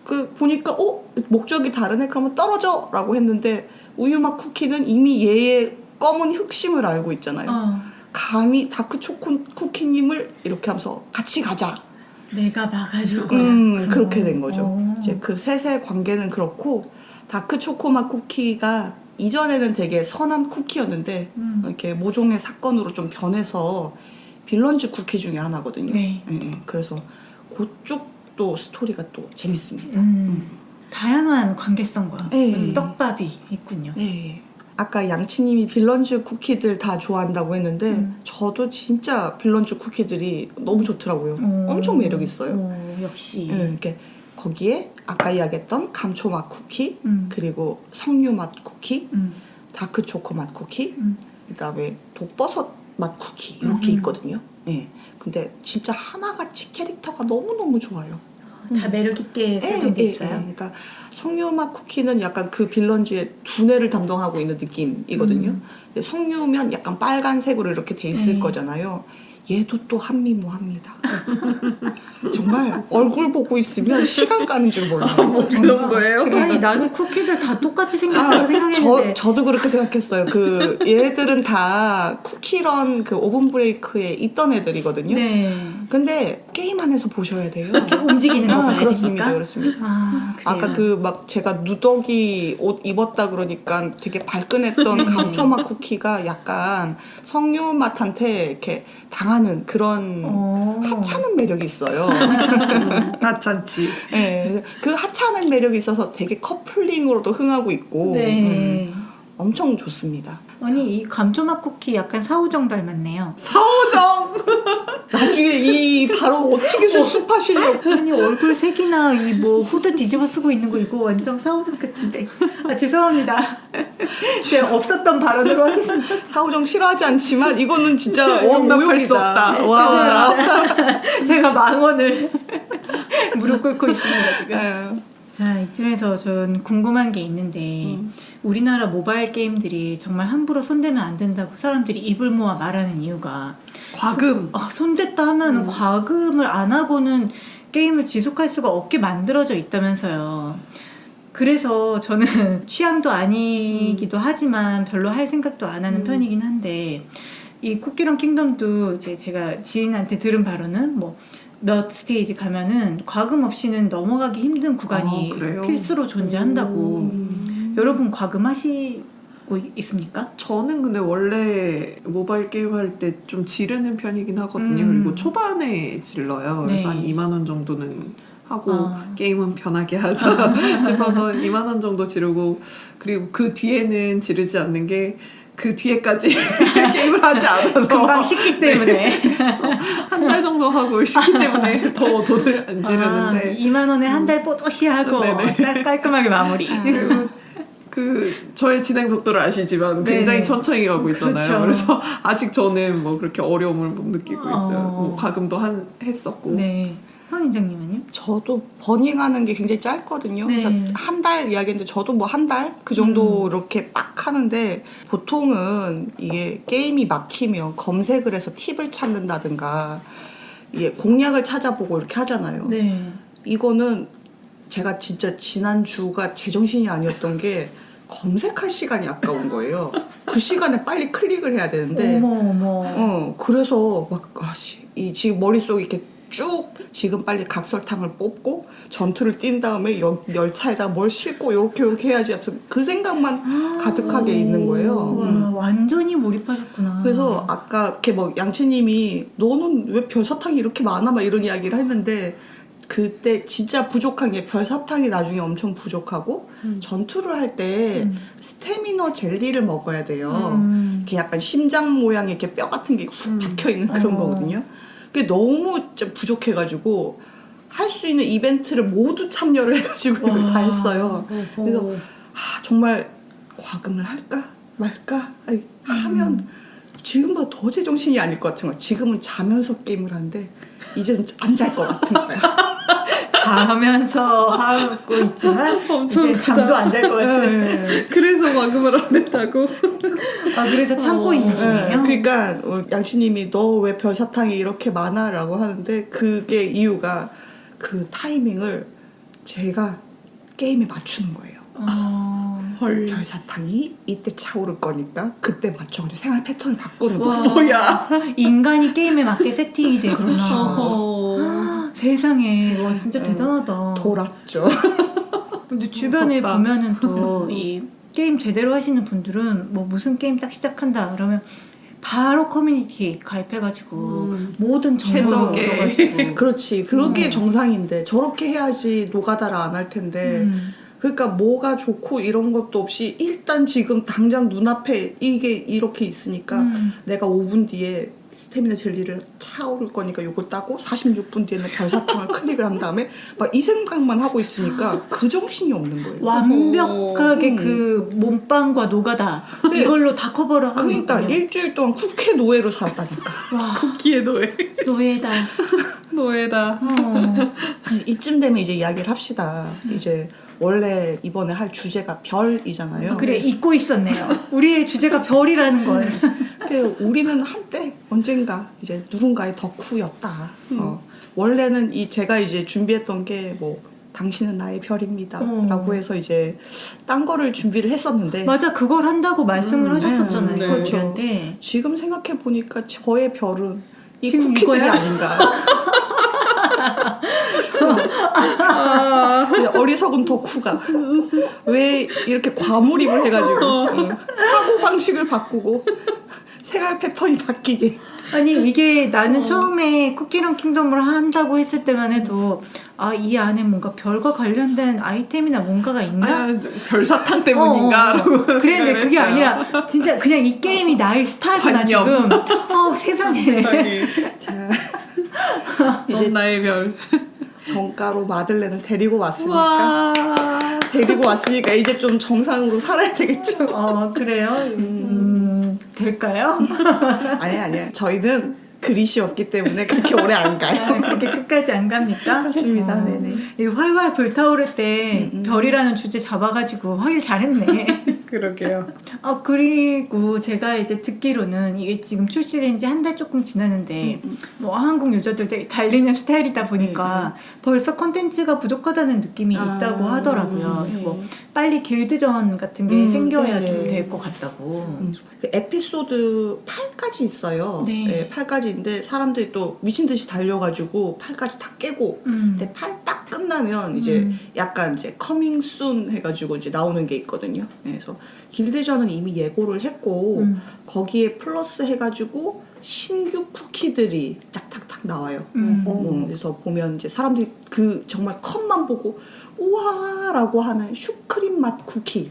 그 보니까 목적이 다르네? 그러면 떨어져! 라고 했는데 우유맛 쿠키는 이미 얘의 검은 흑심을 알고 있잖아요. 감히 다크 초코 쿠키님을 이렇게 하면서 같이 가자. 내가 막아줄 거야. 그렇게 된 거죠. 이제 그 셋의 관계는 그렇고 다크 초코맛 쿠키가 이전에는 되게 선한 쿠키였는데 이렇게 모종의 사건으로 좀 변해서 빌런즈 쿠키 중에 하나거든요. 네. 예, 예. 그래서 그쪽도 스토리가 또 재밌습니다. 다양한 관계성과 네. 떡밥이 있군요. 네. 아까 양치님이 빌런즈 쿠키들 다 좋아한다고 했는데 저도 진짜 빌런즈 쿠키들이 너무 좋더라고요. 엄청 매력 있어요. 역시. 네, 이렇게 거기에 아까 이야기했던 감초맛 쿠키 그리고 석류맛 쿠키 다크 초코 맛 쿠키, 그다음에 독버섯 맛 쿠키 이렇게 있거든요. 네. 근데 진짜 하나같이 캐릭터가 너무너무 좋아요. 다 매력 있게 설정돼 있어요. 그러니까 석류맛 쿠키는 약간 그 빌런즈의 두뇌를 담당하고 있는 느낌이거든요. 근데 석류면 약간 빨간색으로 이렇게 돼 있을 네. 거잖아요. 얘도 또 한미모합니다. 정말 얼굴 보고 있으면 시간 가는 줄 몰라요. 그 정도예요? 아니 나는 쿠키들 다 똑같이 생겼다고 생각했는데 저도 그렇게 생각했어요. 그 얘들은 다 쿠키런 그 오븐 브레이크에 있던 애들이거든요. 네. 근데 게임 안에서 보셔야 돼요. 움직이는 거 봐야 그렇습니다. 됩니까? 그렇습니다. 아, 그래요. 아까 그 막 제가 누더기 옷 입었다 그러니까 되게 발끈했던 감초맛 쿠키가 약간 석류 맛한테 이렇게 당하는 그런 하찮은 매력이 있어요. 하찮지. 네, 그 하찮은 매력이 있어서 되게 커플링으로도 흥하고 있고 네. 엄청 좋습니다. 아니 이 감초맛 쿠키 약간 사우정 닮았네요. 사오정! 나중에 이 바로 어떻게 수습하시려고. 아니 얼굴 색이나 이 뭐 후드 뒤집어 쓰고 있는 거 이거 완전 사우정 같은데. 아 죄송합니다. 제가 없었던 발언으로 하겠습니다. 사오정 싫어하지 않지만 이거는 진짜 용납할 수 없다. 와. 제가 망언을 무릎 꿇고 있습니다 지금. 네. 자 이쯤에서 전 궁금한 게 있는데 우리나라 모바일 게임들이 정말 함부로 손대면 안 된다고 사람들이 입을 모아 말하는 이유가 과금. 손댔다 하면 과금을 안 하고는 게임을 지속할 수가 없게 만들어져 있다면서요. 그래서 저는 취향도 아니기도 하지만 별로 할 생각도 안 하는 편이긴 한데 이 쿠키런 킹덤도 이제 제가 지인한테 들은 바로는 뭐 몇 스테이지 가면은 과금 없이는 넘어가기 힘든 구간이 그래요? 필수로 존재한다고. 여러분 과금하시고 있습니까? 저는 근데 원래 모바일 게임 할 때 좀 지르는 편이긴 하거든요. 그리고 초반에 질러요. 그래서 네. 한 2만 원 정도는 하고 아. 게임은 편하게 하자 싶어서 2만 원 정도 지르고 그리고 그 뒤에는 지르지 않는 게 그 뒤에까지 게임을 하지 않아서 금방 식기 때문에. 한 달 정도 하고 식기 때문에 더 돈을 안 지르는데 2만 원에 한 달 뽀뽀시 하고 네네. 딱 깔끔하게 마무리. 그리고 그 저의 진행 속도를 아시지만 굉장히 네네. 천천히 가고 있잖아요. 그렇죠. 그래서 아직 저는 뭐 그렇게 어려움을 못 느끼고 있어요. 뭐 과금도 했었고. 네. 황인장님은요? 저도 버닝하는 게 굉장히 짧거든요. 네. 그래서 한 달 이야기인데 저도 뭐 한 달 그 정도 이렇게 빡 하는데 보통은 이게 게임이 막히면 검색을 해서 팁을 찾는다든가 이게 공략을 찾아보고 이렇게 하잖아요. 네. 이거는 제가 진짜 지난주가 제정신이 아니었던 게 검색할 시간이 아까운 거예요. 그 시간에 빨리 클릭을 해야 되는데 어머. 그래서 막 이 지금 머릿속에 이렇게 쭉 지금 빨리 각설탕을 뽑고 전투를 뛴 다음에 열차에다 뭘 싣고 요렇게 해야지. 그 생각만 가득하게 있는 거예요. 와, 완전히 몰입하셨구나. 그래서 아까 이렇게 뭐 양치님이 너는 왜 별사탕이 이렇게 많아? 막 이런 이야기를 했는데 그때 진짜 부족한 게 별사탕이 나중에 엄청 부족하고 전투를 할 때 스태미너 젤리를 먹어야 돼요. 이렇게 약간 심장 모양의 이렇게 뼈 같은 게 훅 박혀 있는 그런 거거든요. 그게 너무 진짜 부족해가지고 할 수 있는 이벤트를 모두 참여를 해가지고 이걸 다 했어요. 그래서 정말 과금을 할까 말까 하면 지금보다 더 제정신이 아닐 것 같은 거야. 지금은 자면서 게임을 하는데 이제는 안 잘 것 같은 거야. 자면서 하고 있지만 엄청 이제 잠도 안 잘 것 같은. 그래서 과금을 안 했다고. 그래서 참고 있는 중이에요. 그러니까 양치님이 너 왜 별사탕이 이렇게 많아? 라고 하는데 그게 이유가 그 타이밍을 제가 게임에 맞추는 거예요. 헐. 별사탕이 이때 차오를 거니까 그때 맞춰가지고 생활 패턴을 바꾸는 와. 거예요. 뭐야. 인간이 게임에 맞게 세팅이 되구나. 그렇죠. 세상에 와 진짜 대단하다. 돌았죠. 근데 주변에 무섭다. 보면은 또 이 게임 제대로 하시는 분들은 뭐 무슨 게임 딱 시작한다 그러면 바로 커뮤니티 가입해가지고 모든 정보를 최적의. 얻어가지고 그렇지. 그게 정상인데 저렇게 해야지 노가다를 안 할 텐데 그러니까 뭐가 좋고 이런 것도 없이 일단 지금 당장 눈앞에 이게 이렇게 있으니까 내가 5분 뒤에 스태미나 젤리를 차오를 거니까 요걸 따고 46분 뒤에는 별사탕을 클릭을 한 다음에 막 이 생각만 하고 있으니까 그 정신이 없는 거예요. 완벽하게 그 몸빵과 노가다 네. 이걸로 다 커버를 하고 그러니까 있군요. 일주일 동안 쿠키 노예로 살았다니까. 와, 쿠키의 노예. 노예다. 노예다. 이쯤 되면 이제 이야기를 합시다. 이제 원래 이번에 할 주제가 별이잖아요. 그래, 잊고 있었네요. 우리의 주제가 별이라는 걸. 우리는 한때 언젠가 이제 누군가의 덕후였다. 원래는 제가 이제 준비했던 게 뭐 당신은 나의 별입니다. 라고 해서 이제 딴 거를 준비를 했었는데 맞아, 그걸 한다고 말씀을 하셨었잖아요. 네. 그걸 우리한테. 지금 생각해 보니까 저의 별은 이 지금 쿠키들이 이거야? 아닌가. 어리석은 덕후가 왜 이렇게 과몰입을 해가지고 사고 방식을 바꾸고 생활 패턴이 바뀌게. 아니 이게 나는 처음에 쿠키런 킹덤을 한다고 했을 때만 해도 아, 이 안에 뭔가 별과 관련된 아이템이나 뭔가가 있나? 별사탕 때문인가라고 그랬는데 그게 아니라 진짜 그냥 이 게임이 나의 스타일이나 지금 세상에 자, 이제 이제 나의 별. 정가로 마들렌을 데리고 왔으니까 와. 이제 좀 정상으로 살아야 되겠죠. 그래요? 될까요? 아니야. 저희는 그릿이 없기 때문에 그렇게 오래 안 가요. 그렇게 끝까지 안 갑니까? 그렇습니다. 네네. 이 활활 불타오를 때 음. 별이라는 주제 잡아가지고 하길 잘했네. 그러게요. 그리고 제가 이제 듣기로는 이게 지금 출시된 지 한 달 조금 지났는데 뭐 한국 유저들 되게 달리는 스타일이다 보니까 벌써 컨텐츠가 부족하다는 느낌이 있다고 하더라고요. 그래서 뭐 빨리 길드전 같은 게 생겨야 네네. 좀 될 것 같다고. 그 에피소드 8까지 있어요. 네. 8까지인데 사람들이 또 미친 듯이 달려가지고 8까지 다 깨고 근데 8 딱 끝나면 이제 약간 이제 커밍 순 해가지고 이제 나오는 게 있거든요. 그래서 길드전은 이미 예고를 했고 거기에 플러스 해가지고 신규 쿠키들이 탁탁탁 나와요. 그래서 보면 이제 사람들이 그 정말 컵만 보고 우와라고 하는 슈크림 맛 쿠키,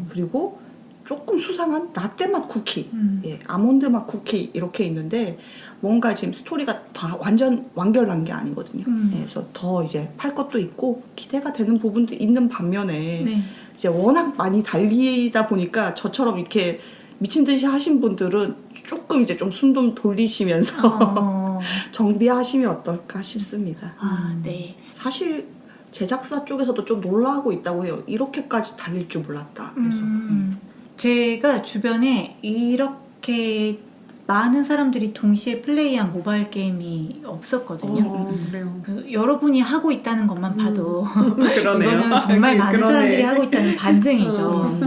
그리고 조금 수상한 라떼 맛 쿠키, 아몬드 맛 쿠키 이렇게 있는데 뭔가 지금 스토리가 다 완전 완결난 게 아니거든요. 그래서 더 이제 팔 것도 있고 기대가 되는 부분도 있는 반면에 네. 이제 워낙 많이 달리다 보니까 저처럼 이렇게 미친 듯이 하신 분들은 조금 이제 좀 숨 좀 돌리시면서 정비하시면 어떨까 싶습니다. 네. 사실 제작사 쪽에서도 좀 놀라고 있다고 해요. 이렇게까지 달릴 줄 몰랐다. 그래서 제가 주변에 이렇게 많은 사람들이 동시에 플레이한 모바일 게임이 없었거든요. 그래요. 그래서 여러분이 하고 있다는 것만 봐도 그러네요. 이거는 정말 많은 그러네. 사람들이 하고 있다는 반증이죠.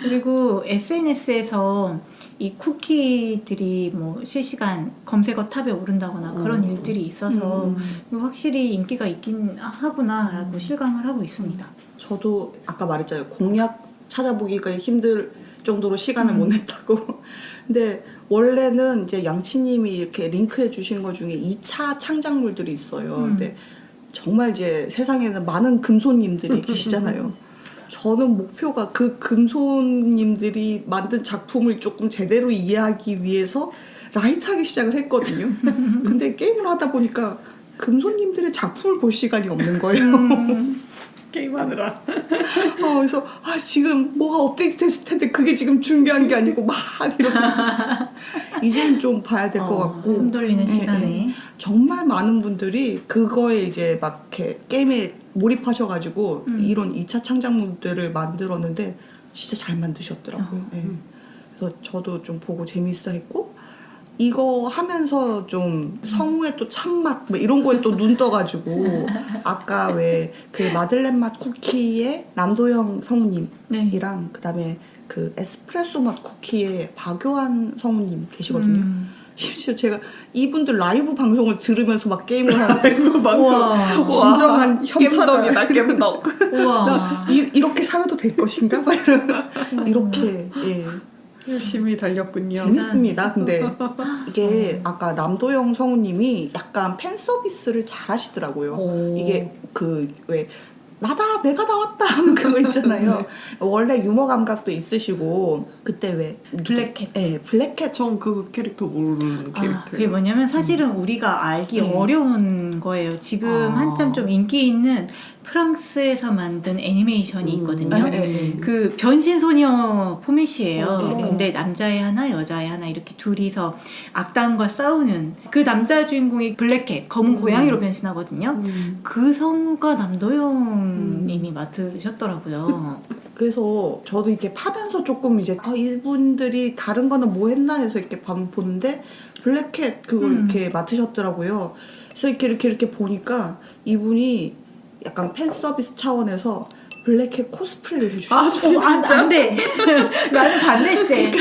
그리고 SNS에서 이 쿠키들이 뭐 실시간 검색어 탑에 오른다거나 그런 일들이 있어서 확실히 인기가 있긴 하구나라고 실감을 하고 있습니다. 저도 아까 말했잖아요. 공략 찾아보기가 힘들 정도로 시간을 못 냈다고. 근데 원래는 이제 양치님이 이렇게 링크해 주신 것 중에 2차 창작물들이 있어요. 근데 정말 이제 세상에는 많은 금손님들이 계시잖아요. 저는 목표가 그 금손님들이 만든 작품을 조금 제대로 이해하기 위해서 라이트하게 시작을 했거든요. 근데 게임을 하다 보니까 금손님들의 작품을 볼 시간이 없는 거예요. 게임하느라. 그래서 지금 뭐가 업데이트 됐을 텐데 그게 지금 중요한 게 아니고 막 이러고 이제는 좀 봐야 될 것 같고 숨 돌리는 시간에 정말 많은 분들이 그거에 이제 막 이렇게 게임에 몰입하셔가지고 이런 2차 창작물들을 만들었는데 진짜 잘 만드셨더라고요. 그래서 저도 좀 보고 재밌어 했고 이거 하면서 좀 성우의 또 참맛 뭐 이런 거에 또 눈 떠가지고 아까 왜 그 마들렌 맛 쿠키의 남도영 성우님이랑 그다음에 그 에스프레소 맛 쿠키의 박요한 성우님 계시거든요. 심지어 제가 이분들 라이브 방송을 들으면서 막 게임을 하는 라이브 방송 우와. 진정한 현타다. 겜덕이다 겜덕. 우와. 나 이렇게 살아도 될 것인가? 막 이렇게 열심히 달렸군요. 재밌습니다. 근데 이게 아까 남도영 성우님이 약간 팬 서비스를 잘 하시더라고요. 이게 그 왜 내가 나왔다 하는 그 그거 있잖아요. 원래 유머 감각도 있으시고 그때 왜 블랙캣. 네, 블랙캣. 전 그 캐릭터 모르는 캐릭터예요. 그게 뭐냐면 사실은 우리가 알기 어려운 거예요. 지금 한참 좀 인기 있는 프랑스에서 만든 애니메이션이 있거든요. 그 변신소녀 포맷이에요. 근데 남자애 하나 여자애 하나 이렇게 둘이서 악당과 싸우는 그 남자 주인공이 블랙캣 검은 고양이로 변신하거든요. 그 성우가 남도영 님이 맡으셨더라고요. 그래서 저도 이렇게 파면서 조금 이제 이분들이 다른 거는 뭐 했나 해서 이렇게 보는데 블랙캣 그걸 이렇게 맡으셨더라고요. 그래서 이렇게 보니까 이분이 약간 팬 서비스 차원에서 블랙캣 코스프레를 해주셨어요. 진짜? 안 돼. 나는 반대세.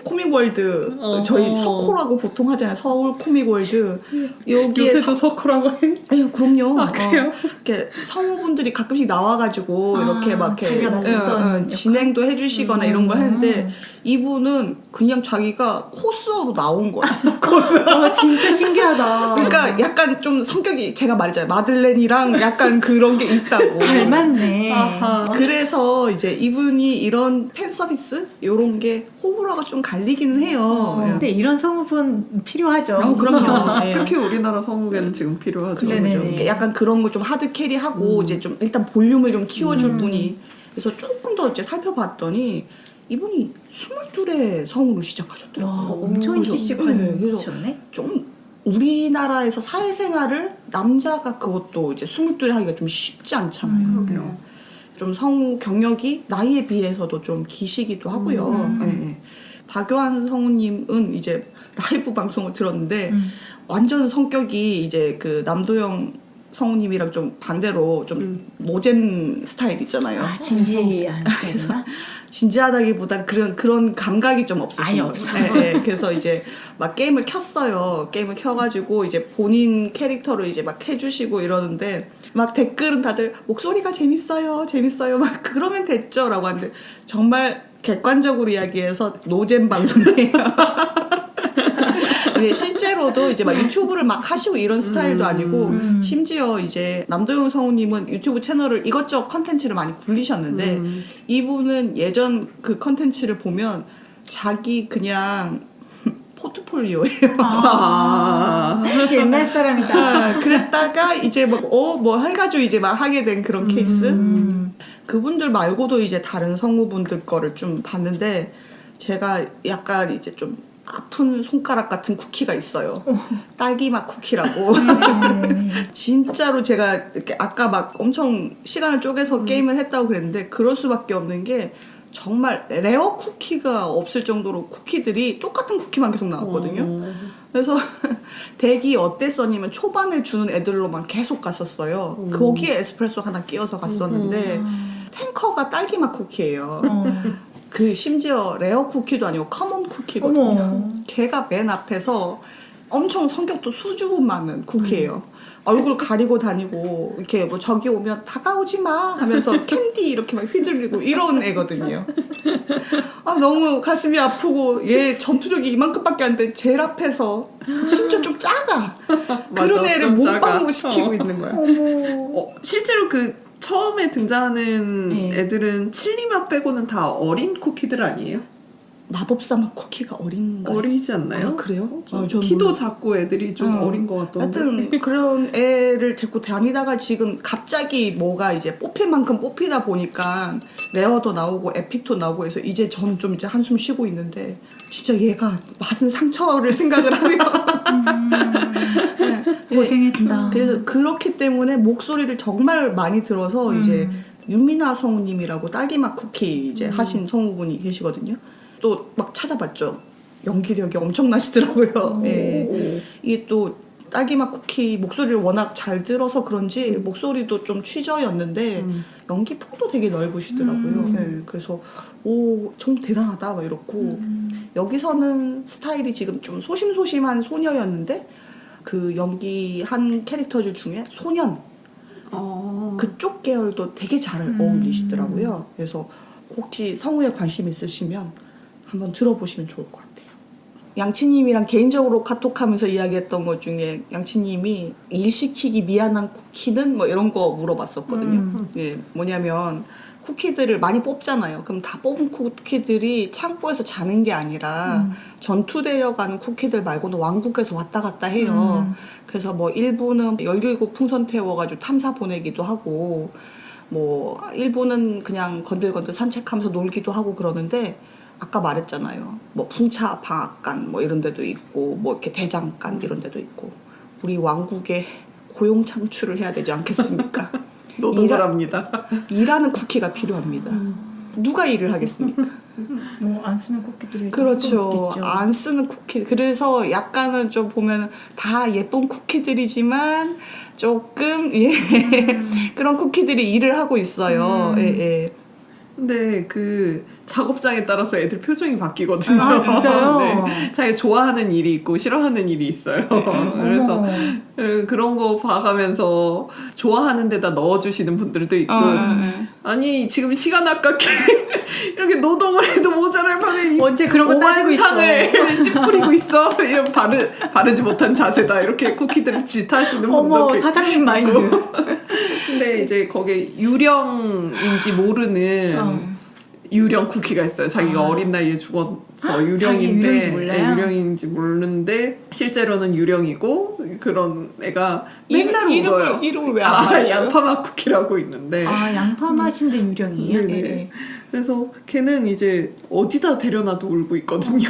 코믹월드 저희 석호라고 보통 하잖아요. 서울 코믹월드 여기에 요새도 석호라고 해? 아유 그럼요. 그래요? 이렇게 성우분들이 가끔씩 나와가지고 이렇게 막 자기가 맡았던 진행도 해주시거나 이런 걸 했는데 이분은 그냥 자기가 코스어로 나온 거야. 진짜 신기하다. 그러니까 약간 좀 성격이 제가 말했잖아요. 마들렌이랑 약간 그런 게 있다고. 닮았네. 그래서 이제 이분이 이런 팬 서비스 이런 게 호불호가 좀 갈리기는 해요. 근데 이런 성우분 필요하죠. 그럼요. 네. 특히 우리나라 성우계는 지금 필요하죠. 네네. 그죠? 약간 그런 걸 좀 하드 캐리하고 이제 좀 일단 볼륨을 좀 키워줄 분이. 그래서 조금 더 이제 살펴봤더니 이분이 22의 성우를 시작하셨더라고요. 엄청 일찍 그래서 시작하셨네. 좀 우리나라에서 사회생활을 남자가 그것도 이제 22에 하기가 좀 쉽지 않잖아요. 네. 좀 성우 경력이 나이에 비해서도 좀 기시기도 하고요. 네. 박요한 성우님은 이제 라이브 방송을 들었는데 완전 성격이 이제 그 남도영 성우님이랑 좀 반대로 좀 노잼 스타일 있잖아요. 진지한 스타일인가? 진지하다기보단 그런 감각이 좀 없으신 아예 거예요. 없어. 네. 그래서 이제 막 게임을 켰어요. 게임을 켜가지고 이제 본인 캐릭터로 이제 막 해주시고 이러는데 막 댓글은 다들 목소리가 재밌어요, 재밌어요. 막 그러면 됐죠라고 하는데 정말 객관적으로 이야기해서 노잼 방송이에요. 근데 실제로도 이제 막 유튜브를 막 하시고 이런 스타일도 아니고 심지어 이제 남도영 성우님은 유튜브 채널을 이것저것 컨텐츠를 많이 굴리셨는데 이분은 예전 그 컨텐츠를 보면 자기 그냥 포트폴리오예요. 옛날 사람이다. 그랬다가 이제 뭐 해가지고 이제 막 하게 된 그런 케이스. 그분들 말고도 이제 다른 성우분들 거를 좀 봤는데 제가 약간 이제 좀 아픈 손가락 같은 쿠키가 있어요. 딸기맛 쿠키라고. 진짜로 제가 이렇게 아까 막 엄청 시간을 쪼개서 게임을 했다고 그랬는데 그럴 수밖에 없는 게 정말 레어 쿠키가 없을 정도로 쿠키들이 똑같은 쿠키만 계속 나왔거든요. 그래서 덱이 어땠었냐면 초반에 주는 애들로만 계속 갔었어요. 거기에 에스프레소 하나 끼워서 갔었는데 탱커가 딸기맛 쿠키예요. 그 심지어 레어 쿠키도 아니고 커먼 쿠키거든요. 걔가 맨 앞에서 엄청 성격도 수줍음 많은 쿠키예요. 얼굴 가리고 다니고 이렇게 뭐 저기 오면 다가오지 마 하면서 캔디 이렇게 막 휘둘리고 이런 애거든요. 너무 가슴이 아프고 얘 전투력이 이만큼밖에 안 돼. 제일 앞에서 심지어 좀 작아. 그런 애를 몸빵으로 시키고 있는 거야. 실제로 그 처음에 등장하는 애들은 칠리맛 빼고는 다 어린 쿠키들 아니에요? 마법사 맛 쿠키가 어린가요? 어리지 않나요? 그래요? 키도 작고 애들이 좀 어린 것 같던데. 하여튼 그런 애를 데리고 다니다가 지금 갑자기 뭐가 이제 뽑힐 만큼 뽑히다 보니까 레어도 나오고 에픽도 나오고 해서 이제 저는 좀 이제 한숨 쉬고 있는데 진짜 얘가 받은 상처를 생각을 하면 고생했다. 그래서 그렇기 때문에 목소리를 정말 많이 들어서 이제 윤미나 성우님이라고 딸기맛 쿠키 이제 하신 성우분이 계시거든요. 또 막 찾아봤죠. 연기력이 엄청나시더라고요. 이게 또 딸기맛 쿠키 목소리를 워낙 잘 들어서 그런지 목소리도 좀 취저였는데 연기 폭도 되게 넓으시더라고요. 그래서 좀 대단하다 막 이렇고 여기서는 스타일이 지금 좀 소심소심한 소녀였는데 그 연기한 캐릭터들 중에 소년 그쪽 계열도 되게 잘 어울리시더라고요. 그래서 혹시 성우에 관심 있으시면 한번 들어보시면 좋을 것 같아요. 양치님이랑 개인적으로 카톡하면서 이야기했던 것 중에 양치님이 일 시키기 미안한 쿠키는 뭐 이런 거 물어봤었거든요. 예, 뭐냐면 쿠키들을 많이 뽑잖아요. 그럼 다 뽑은 쿠키들이 창고에서 자는 게 아니라 전투되려 가는 쿠키들 말고는 왕국에서 왔다 갔다 해요. 그래서 뭐 일부는 열기구 풍선 태워가지고 탐사 보내기도 하고 뭐 일부는 그냥 건들건들 산책하면서 놀기도 하고 그러는데 아까 말했잖아요. 뭐 풍차 방앗간 뭐 이런 데도 있고 뭐 이렇게 대장간 이런 데도 있고 우리 왕국에 고용 창출을 해야 되지 않겠습니까? 노동을합니다. 일하는 쿠키가 필요합니다. 누가 일을 하겠습니까? 뭐 안 쓰는 쿠키들이 그렇죠. 안 쓰는 쿠키. 그래서 약간은 좀 보면 다 예쁜 쿠키들이지만 조금 예 그런 쿠키들이 일을 하고 있어요. 예, 예. 근데 그 작업장에 따라서 애들 표정이 바뀌거든요. 아 진짜요? 네. 자기 좋아하는 일이 있고 싫어하는 일이 있어요. 그래서 어머. 그런 거 봐가면서 좋아하는 데다 넣어주시는 분들도 있고 아니 지금 시간 아깝게 이렇게 노동을 해도 모자랄 판에 언제 그런 거 따지고 있어. 상을 찌푸리고 있어. 이런 바르지 못한 자세다. 이렇게 쿠키들을 질타하시는 분도 어머 있고. 사장님 마인드. 근데 이제 거기에 유령인지 모르는 유령 쿠키가 있어요. 자기가 어린 나이에 죽어서 자기 유령인지 유령인데 몰라요? 유령인지 모르는데 실제로는 유령이고 그런 애가 맨날 울어요. 이름을 왜 안 말해줘요? 양파맛 쿠키라고 있는데 아 양파 맛인데 유령이에요? 네네. 네. 그래서 걔는 이제 어디다 데려놔도 울고 있거든요.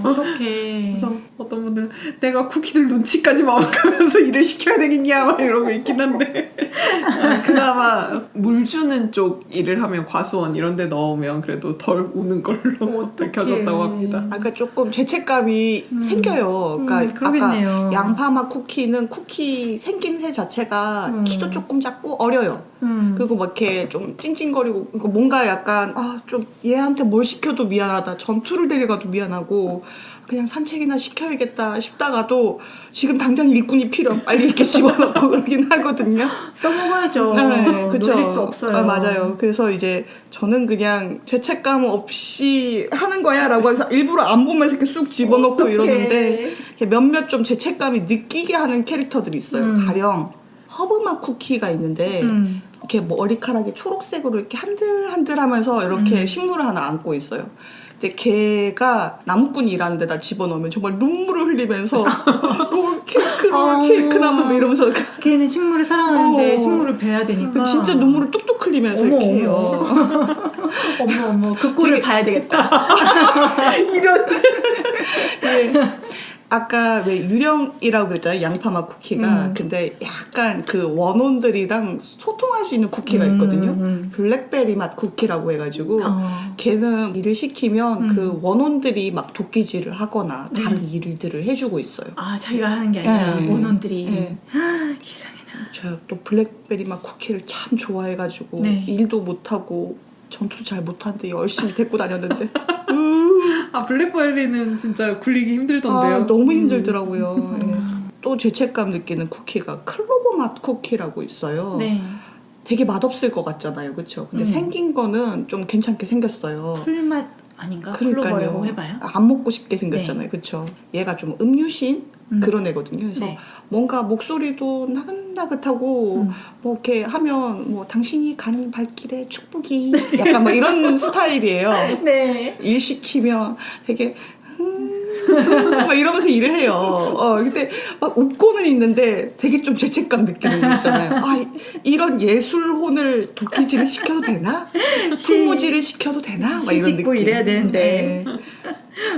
어떡해. 그래서 어떤 분들은 내가 쿠키들 눈치까지 먹으면서 일을 시켜야 되겠냐 막 이러고 있긴 한데 그나마 물 주는 쪽 일을 하면 과수원 이런 데 넣으면 그래도 덜 우는 걸로 밝혀졌다고 합니다. 아까 조금 죄책감이 생겨요. 그러니까 그러겠네요. 아까 양파맛 쿠키는 쿠키 생김새 자체가 키도 조금 작고 어려요. 그리고 막 이렇게 좀 찡찡거리고 그러니까 뭔가 약간 좀 얘한테 뭘 시켜도 미안하다. 전투를 데려가도 미안하고 그냥 산책이나 시켜야겠다 싶다가도 지금 당장 일꾼이 필요 빨리 이렇게 집어넣고 그러긴 하거든요. 써먹어야죠. 네, 그쵸. 놀릴 수 없어요. 맞아요. 그래서 이제 저는 그냥 죄책감 없이 하는 거야 라고 해서 일부러 안 보면서 이렇게 쑥 집어넣고 어떡해. 이러는데 이렇게 몇몇 좀 죄책감이 느끼게 하는 캐릭터들이 있어요. 가령 허브맛 쿠키가 있는데 이렇게 뭐 머리카락이 초록색으로 이렇게 한들한들하면서 이렇게 식물을 하나 안고 있어요. 근데 걔가 나무꾼 일하는 데다 집어넣으면 정말 눈물을 흘리면서 롤케이크 나무 이러면서 걔는 식물을 사랑하는데 식물을 베야 되니까 진짜 눈물을 뚝뚝 흘리면서 어머, 이렇게 해요. 어머 그 꼴을 봐야 되겠다. 이런 네. 아까 왜 유령이라고 그랬잖아요. 양파맛 쿠키가. 근데 약간 그 원혼들이랑 소통할 수 있는 쿠키가 있거든요. 블랙베리 맛 쿠키라고 해가지고 걔는 일을 시키면 그 원혼들이 막 도끼질을 하거나 다른 일들을 해주고 있어요. 아 자기가 하는 게 아니라 네. 원혼들이 네. 세상에나. 제가 또 블랙베리 맛 쿠키를 참 좋아해가지고 네. 일도 못하고 전투 잘 못하는데 열심히 데리고 다녔는데 블랙베리는 진짜 굴리기 힘들던데요. 너무 힘들더라고요. 예. 또 죄책감 느끼는 쿠키가 클로버 맛 쿠키라고 있어요. 네. 되게 맛없을 것 같잖아요, 그렇죠? 근데 생긴 거는 좀 괜찮게 생겼어요. 풀맛 아닌가? 그러니까요. 클로버라고 해봐요. 안 먹고 싶게 생겼잖아요, 그렇죠? 얘가 좀 음유신 그런 애거든요. 그래서 네. 뭔가 목소리도 나긋나긋하고 뭐 이렇게 하면 뭐 당신이 가는 발길에 축복이 약간 뭐 이런 스타일이에요. 네. 일 시키면 되게 막 이러면서 일을 해요. 근데 막 웃고는 있는데 되게 좀 죄책감 느끼는 거 있잖아요. 이런 예술혼을 도끼질을 시켜도 되나? 풍무질을 시켜도 되나? 막 이런 짓고 느낌. 이래야 되는데. 네.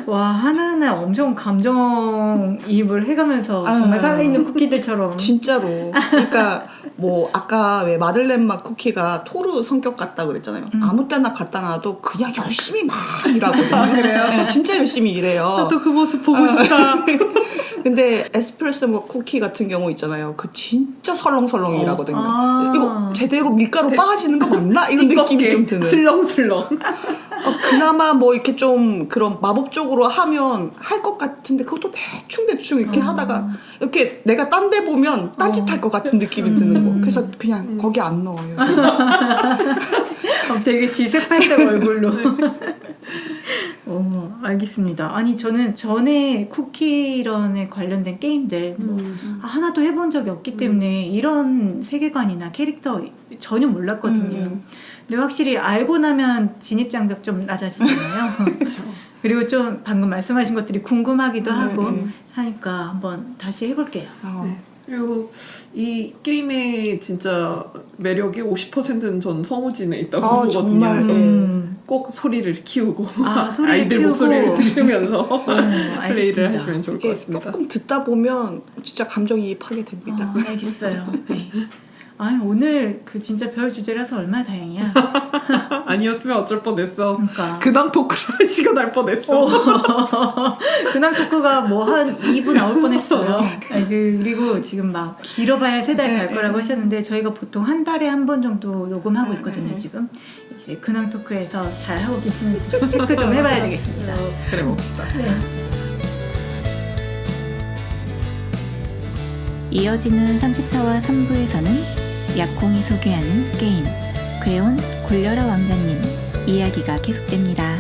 와 하나하나 엄청 감정이입을 해가면서 정말 살아있는 쿠키들처럼. 진짜로. 그러니까 뭐 아까 왜 마들렌 맛 쿠키가 토르 성격 같다 그랬잖아요. 아무 때나 갖다 놔도 그냥 열심히 막 일하거든요. 그래요? 네, 진짜 열심히 일해요. 나도 그 모습 보고 싶다. 근데 에스프레소 뭐 쿠키 같은 경우 있잖아요. 그 진짜 설렁설렁 일하거든요. 아. 이거 제대로 밀가루 빠지는 거 맞나? 이런 느낌이 좀 드는. 슬렁슬렁. 그나마 뭐 이렇게 좀 그런 마법적으로 하면 할 것 같은데 그것도 대충 이렇게 하다가 이렇게 내가 딴 데 보면 딴짓할 것 같은 느낌이 드는 거. 그래서 그냥 거기 안 넣어요. 되게 지색팔색 얼굴로. 알겠습니다. 아니 저는 전에 쿠키런에 관련된 게임들 뭐 하나도 해본 적이 없기 때문에 이런 세계관이나 캐릭터 전혀 몰랐거든요. 근데 확실히 알고 나면 진입장벽 좀 낮아지잖아요. 그렇죠. 그리고 좀 방금 말씀하신 것들이 궁금하기도 하고 네. 하니까 한번 다시 해볼게요. 네. 그리고 이 게임의 진짜 매력의 50%는 전 성우진에 있다고 아, 보거든요. 정말, 그래서 네. 꼭 소리를 키우고 소리를 아이들 키우고. 목소리를 들으면서 플레이를 알겠습니다. 하시면 좋을 것 이게 같습니다. 조금 듣다 보면 진짜 감정이입하게 됩니다. 알겠어요. 네. 아 오늘 그 진짜 별 주제라서 얼마나 다행이야. 아니었으면 어쩔 뻔했어. 그러니까. 근황 토크를 할 시간 날 뻔했어. 근황 토크가 뭐 한 2부 나올 뻔했어요. 아니, 그리고 지금 막 길어봐야 3달 갈 거라고 하셨는데 저희가 보통 한 달에 한 번 정도 녹음하고 있거든요. 지금 이제 근황 토크에서 잘 하고 계시는지 좀 체크 좀 해봐야 되겠습니다. 그래 봅시다. 네. 이어지는 34화 3부에서는 약콩이 소개하는 게임 괴온 골려라 왕자님 이야기가 계속됩니다.